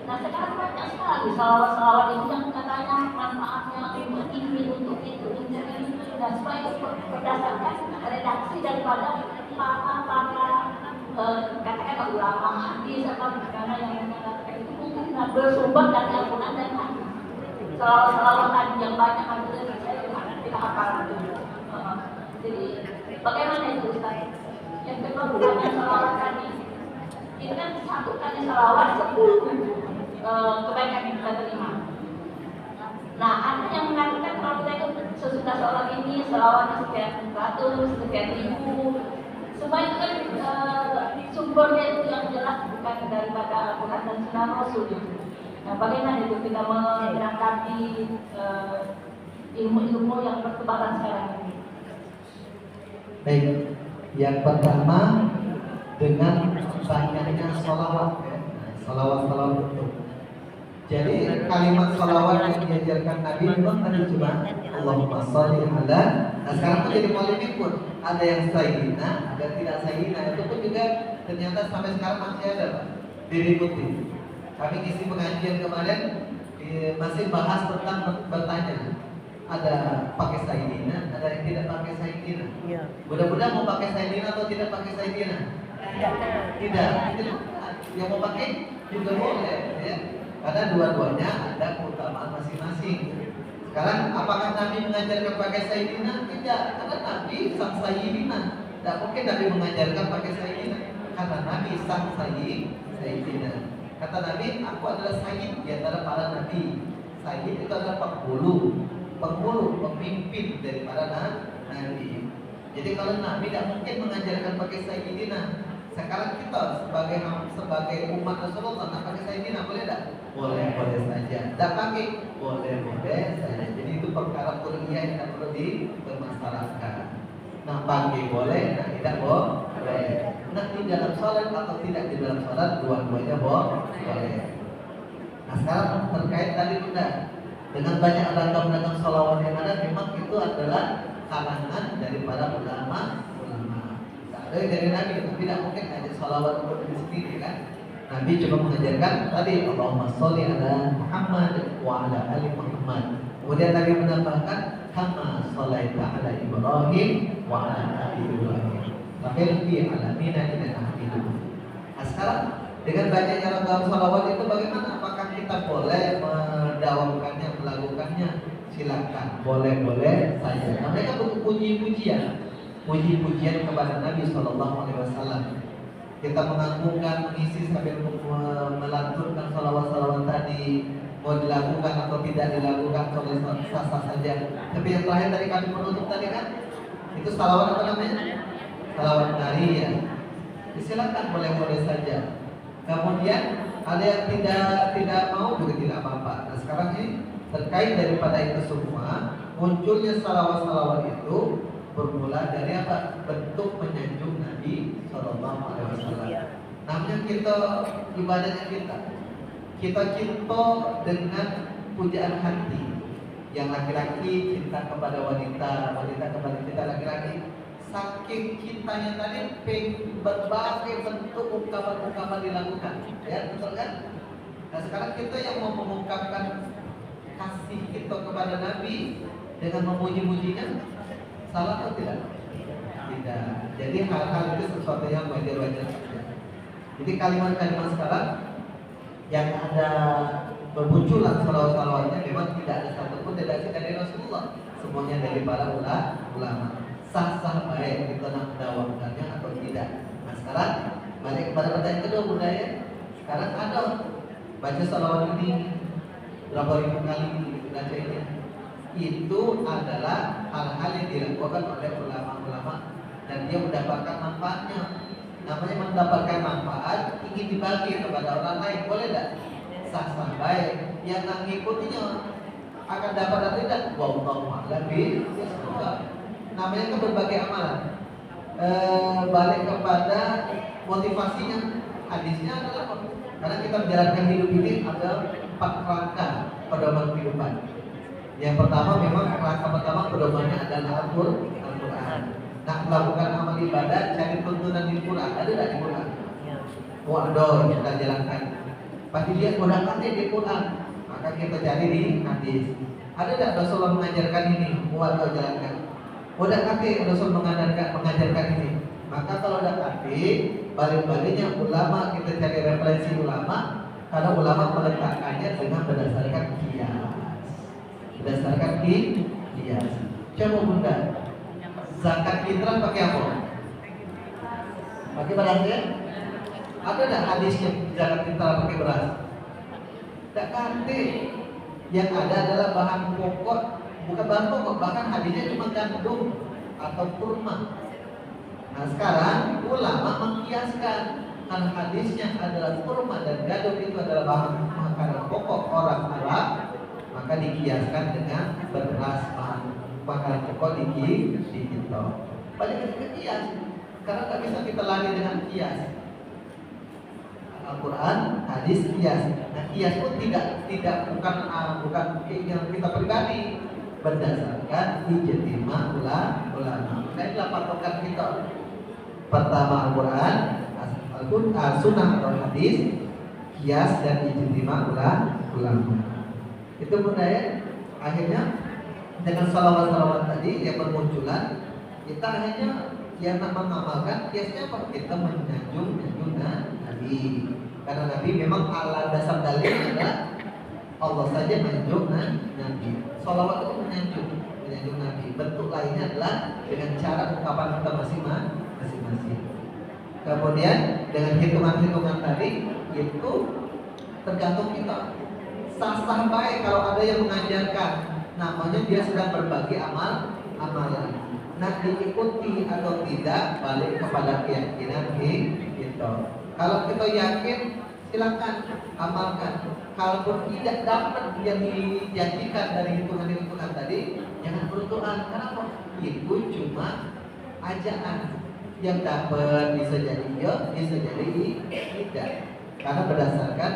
Nah sekarang banyak sekali sholawat itu yang katanya manfaatnya untuk ini, untuk itu, untuk ini. Dan supaya berdasarkan redaksi daripada para katakanlah ulama hadis atau negara yang mengatakan itu mungkin bersumber dari Al-Quran dan hadis. Sholawat tadi yang banyak kita hafal itu. Jadi bagaimana itu Ustaz? Yang kedua bukannya sholawat tadi ini kan satu kali sholawat 10 kebaikan yang kita terima. Nah ada yang mengatakan kalau kita sesudah sholat ini sholawatnya sekian ratus, sekian ribu. Semua itu kan sumbernya itu yang jelas bukan daripada Al-Quran dan Sunnah Rasul itu. Nah bagaimana itu kita menanggapi ilmu-ilmu yang bertebaran sekarang ini? Baik, yang pertama dengan banyaknya sholawat ya. Sholawat itu. Jadi kalimat sholawat yang diajarkan Nabi memang tadi cuma Allahumma sholli ala. Nah sekarang pun jadi polemik pun. Ada yang sayyidina, ada tidak sayyidina. Itu pun juga ternyata sampai sekarang masih ada Pak, diributi. Kami isi pengajian kemarin masih bahas tentang bertanya. Ada pakai sayyidina, ada yang tidak pakai sayyidina. Mudah-mudahan mau pakai sayyidina atau tidak pakai sayyidina? Tidak. Yang mau pakai juga boleh ya. Karena dua-duanya ada keutamaan masing-masing. Sekarang apakah Nabi mengajarkan pakai sayyidina? Tidak, karena Nabi sang sayyidina. Tidak mungkin Nabi mengajarkan pakai sayyidina, karena Nabi sang sayyidina. Kata Nabi, aku adalah sayyid di antara para nabi. Sayyid itu adalah penghulu, pemimpin daripada nabi. Jadi kalau Nabi tidak mungkin mengajarkan pakai sayyidina. Sekarang kita sebagai umat Rasulullah nak pakai sayyidina boleh tak? Boleh saja. Tak pakai? Boleh saja. Jadi itu perkara kuliah yang tidak perlu dipermasalahkan. Nah pakai boleh, nah tidak boleh. Nah di dalam sholat atau tidak di dalam sholat dua-duanya boleh. Nah sekarang terkait tadi sudah dengan banyak ragam-ragam sholawat yang ada, memang itu adalah kalangan dari para ulama. Dari Nabi tidak mungkin ada sholawat untuk diri sendiri kan. Nabi cuma mengajarkan tadi Allahumma sholli ala Muhammad wa ala ali Muhammad. Kemudian Nabi menambahkan kama sholaita ala Ibrahim wa ala ali Ibrahim. Tapi fi alamina innaka Hamidum. Nah sekarang dengan banyaknya ragam sholawat itu bagaimana? Apakah kita boleh mendawamkannya, melakukannya? Silakan, boleh saja. Nah, mereka butuh puji-pujian kepada Nabi Sallallahu Alaihi Wasallam. kita menganggungkan, mengisi sambil melanturkan salawat-salawat tadi, mau dilakukan atau tidak dilakukan, kalau sah-sah saja. Tapi yang terakhir tadi kami menutup tadi kan, itu salawat apa namanya? Salawat nariyah. Silakan, boleh-boleh saja. Kemudian ada yang tidak mau juga tidak apa-apa. Nah sekarang ini terkait daripada itu semua, munculnya salawat-salawat itu bermula dari apa? Bentuk menyanjung Nabi Sallallahu Alaihi Wasallam. Namanya kita ibadahnya kita cinta dengan pujaan hati. Yang laki-laki cinta kepada wanita, wanita kepada kita laki-laki. Saking cintanya tadi, berbagai bentuk ungkapan-ungkapan dilakukan, ya betul kan? Nah sekarang kita yang mau mengungkapkan kasih kita kepada Nabi dengan memuji-mujinya, salah atau tidak? Tidak. Jadi hal-hal itu sesuatu yang wajar-wajar saja. Jadi kalimat-kalimat sekarang yang ada bermunculan salawat-salawatnya memang tidak ada satupun dari Rasulullah, semuanya dari para ulama. Sah-sah baik kita nak mendawamkannya atau tidak. Nah sekarang balik kepada pertanyaan kedua budaya. Sekarang ada baca salawat ini berapa ribu kali baca ini. Itu adalah hal-hal yang dilakukan oleh ulama-ulama dan dia mendapatkan manfaatnya. Namanya mendapatkan manfaat, ingin dibagi kepada orang lain, boleh tidak? Sah-sah baik. Yang nak ngikutinya akan dapat atau tidak? Wallahu a'lam bishawab. Namanya kan berbagai amalan. Balik kepada motivasinya, hadisnya adalah apa? Karena kita menjalankan hidup ini ada 4 kerangka pedoman kehidupan. Yang pertama memang kerangka pertama pedomannya adalah Al-Quran. Nah melakukan amal ibadah, cari tuntunan di Quran. Ada tidak di Quran? Waduh, kita jalankan. Pasti dia gunakannya di Quran, maka kita cari di hadis. Ada tidak Rasulullah mengajarkan ini? Waduh, jalankan. Udah kaki Rasul mengajarkan ini. Maka kalau udah kaki, balik-baliknya ulama, kita cari referensi ulama. Karena ulama meletakkannya dengan berdasarkan kias. Berdasarkan kias. Coba bunda, zakat fitrah pakai apa? Pakai beras ya? Ada tidak hadisnya zakat fitrah pakai beras? Tidak kaki. Yang ada adalah bahan pokok. Bukan bahan pokok, bahkan hadisnya cuma gandum atau kurma. Nah sekarang ulama mengkiaskan karena hadisnya adalah kurma dan gandum itu adalah bahan makanan pokok orang Arab, maka dikiaskan dengan beras bahan makanan pokok di kita. Banyak kita kias, karena tak bisa kita lari dengan kias. Al-Quran, hadis, kias. Nah kias pun bukan yang kita pribadi. Berdasarkan ijtima ulama. Nah inilah patokan kita. Pertama Al-Quran, Sunnah atau hadis, kias dan ijtima ulama. Itu budaya. Akhirnya dengan salawat-salawat tadi yang bermunculan, kita akhirnya yang mengamalkan kiasnya apa? Kita menyanjung Nabi. Karena Nabi memang ala dasar dalilnya adalah Allah saja menyanjung Nabi. Salawat itu menyanjung Nabi. Bentuk lainnya adalah dengan cara ungkapan kita masing-masing. Kemudian dengan hitungan-hitungan tadi itu tergantung kita. Sah-sah baik kalau ada yang mengajarkan, namanya dia sedang berbagi amalan. Nah diikuti atau tidak balik kepada keyakinan kita. Kalau kita yakin, silakan amalkan. Kalaupun tidak dapat yang dijanjikan dari hitungan-hitungan tadi, jangan berdoa. Kenapa? Itu cuma ajaan. Yang dapat bisa jadi iya, bisa jadi tidak. Karena berdasarkan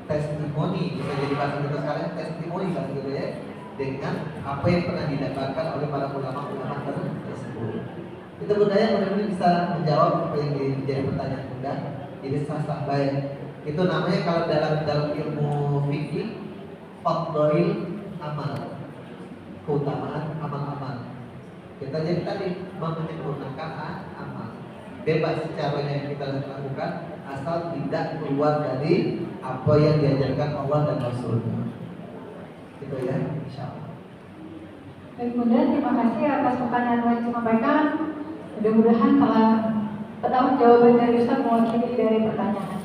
testimoni, bisa jadi bahasa kita sekarang testimoni bahasa gitu ya, dengan apa yang pernah didapatkan oleh para ulama-ulama tersebut. Itu budaya mudah-mudahan bisa menjawab apa yang menjadi pertanyaan Bunda. Jadi sah-sah baik. Itu namanya kalau dalam ilmu fikih fadhail amal, keutamaan amal-amal. Kita jadi tadi menyempurnakan amal. Bebas caranya yang kita lakukan asal tidak keluar dari apa yang diajarkan Allah dan Rasulnya. Itu ya, insyaallah. Baik Bunda, terima kasih atas pertanyaan yang disampaikan. Mudah-mudahan telah Pertama, jawaban dari Ustaz mewakili dari pertanyaan.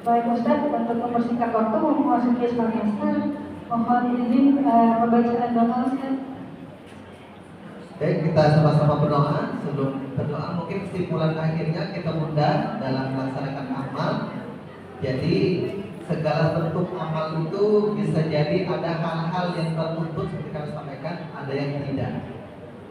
Baik Ustaz, untuk mempersingkat waktu memasuki semester, mohon izin pembacaan doa Ustaz. Baik, kita sama-sama berdoa. Sebelum berdoa, mungkin kesimpulan akhirnya kita mudah dalam melaksanakan amal. Jadi segala bentuk amal itu bisa jadi ada hal-hal yang tertutup seperti kami sampaikan, ada yang tidak.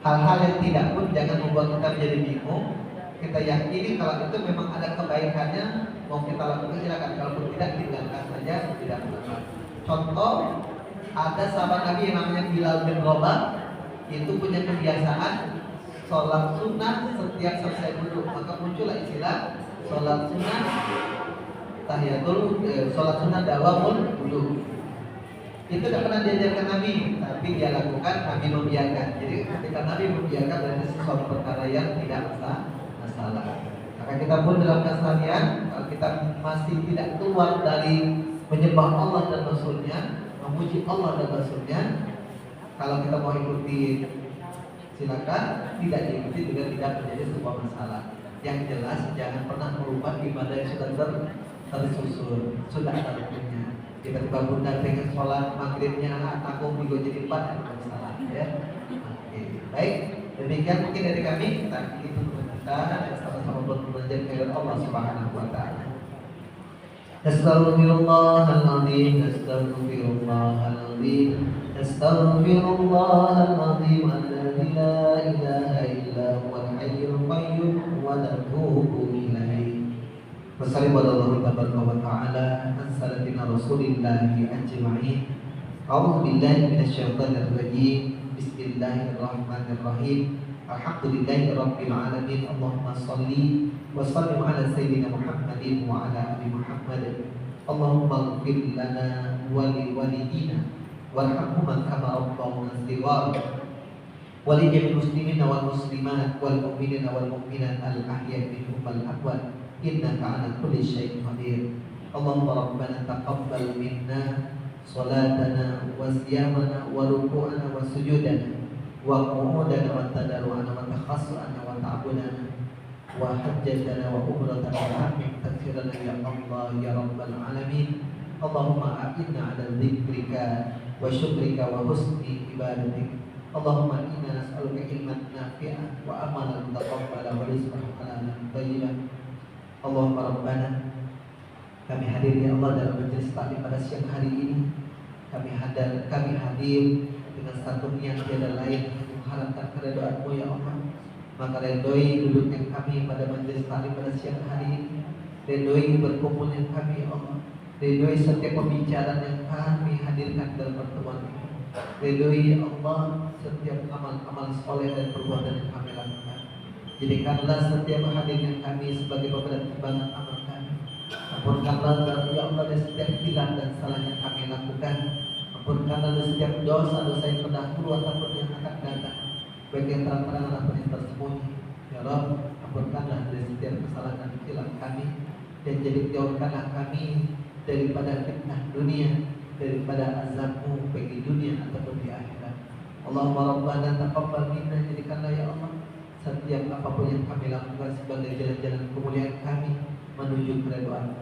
Hal-hal yang tidak pun jangan membuat kita menjadi bingung. Kita yakini kalau itu memang ada kebaikannya, mau kita lakukan silakan. Kalaupun tidak, tinggalkan saja, tidak apa-apa. Contoh, ada sahabat Nabi yang namanya Bilal bin Rabah, itu punya kebiasaan sholat sunnah setiap selesai wudhu, maka muncullah istilah sholat sunnah tahiyatul, sholat sunnah dawamul wudhu. Itu tidak pernah diajarkan Nabi, tapi dia lakukan, Nabi membiarkan. Jadi ketika Nabi membiarkan berarti sesuatu perkara yang tidak masalah. Maka kita pun dalam keseharian, kalau kita masih tidak keluar dari menyembah Allah dan Rasulnya, memuji Allah dan Rasulnya, kalau kita mau ikuti silakan, tidak diikuti juga tidak menjadi sebuah masalah. Yang jelas jangan pernah merubah ibadah yang sudah tersusun, sudah ada rukunnya. Tiba-tiba bunda pengen sholat maghribnya aku minggu jadi 4, ada masalah ya. Oke. Baik, demikian mungkin dari kami. Kita itu kita sama-sama belajar kepada Allah Subhanahu wa taala. Astaghfirullahaladzim, astaghfirullahaladzim, astaghfirullahaladzim, alladzi la ilaha illa huwal hayyul qayyum wa natubu ilaih. Wassalamualaikum warahmatullahi wabarakatuh. Assalamualaikum rasulillahi ajma'in. A'udzu billahi minasyaitonir rajim. Bismillahirrahmanirrahim. Alhamdulillahi rabbil alamin. Allahumma shalli wa sallim ala sayyidina Muhammadin wa ala ali Muhammad. Allahumma ighfir lana wa li walidina warhamhum kama rabbawna shighara wa li jami'il muslimina wal muslimat wal mu'minina wal mu'minat al ahya'i minhum wal amwat innaka 'ala kulli syai'in qadir. Allahumma rabbana taqabbal minna salatana wa siyamana wa ruku'ana wa sujudana wa qu'udana wa tadarru'ana wa takhassu'ana wa ta'budana wa hajjatana wa umratana wa amin takfirana ya Allah ya Rabbal Alamin. Allahumma a'inna ala dzikrika wa syukrika wa husni ibadatik. Allahumma inna nas'aluka ilman nafi'an wa amalan mutaqabbala wa rizqan halalan thayyiban. Allahumma Rabbana, kami hadir ya Allah dalam majelis taklim pada siang hari ini. Kami hadir dengan satu niat tiada lain mengharapkan keridhaan-Mu ya Allah. Maka redoi duduknya kami pada majelis taklim pada siang hari ini. Redoi berkumpulnya kami ya Allah. Redoi setiap pembicaraan yang kami hadirkan dalam pertemuan ini. Redoi ya Allah setiap amal-amal soleh dan perbuatan yang kami lakukan. Jadikanlah setiap hadirnya kami sebagai pemberat timbangan amal kami. Ampunkanlah ya Allah dari setiap hilang dan salah yang kami lakukan. Ampunkanlah dari setiap dosa-dosa yang terdahulu ataupun yang akan datang, baik yang terang-terangan ataupun yang tersembunyi. Ya Rabb, ampunkanlah dari setiap kesalahan dan hilang kami, dan jauhkanlah kami daripada fitnah dunia, daripada azab-Mu baik di dunia ataupun di akhirat. Allahumma Rabbana taqabbal minna, jadikanlah ya Allah setiap apapun yang kami lakukan sebagai jalan-jalan kemuliaan kami menuju keridhaan.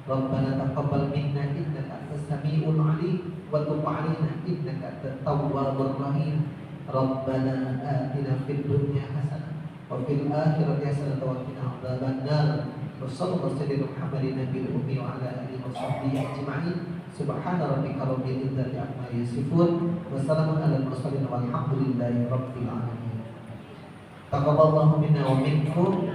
Rabbana taqabbal minna innaka antas samiul alim wa tub 'alaina innaka antat tawwabur rahim. Rabbana atina fid dunya hasanah wa fil akhirati hasanah wa qina adzabannar. Wa sallallahu alaihi Muhammadin nabiyil ummi wa ala alihi wa sahbihi ajma'in. Subhana rabbika rabbil izzati amma yasifun wa salamun alal mursalin walhamdulillahi rabbil alamin. Taqabbalallahu minna wa minkum.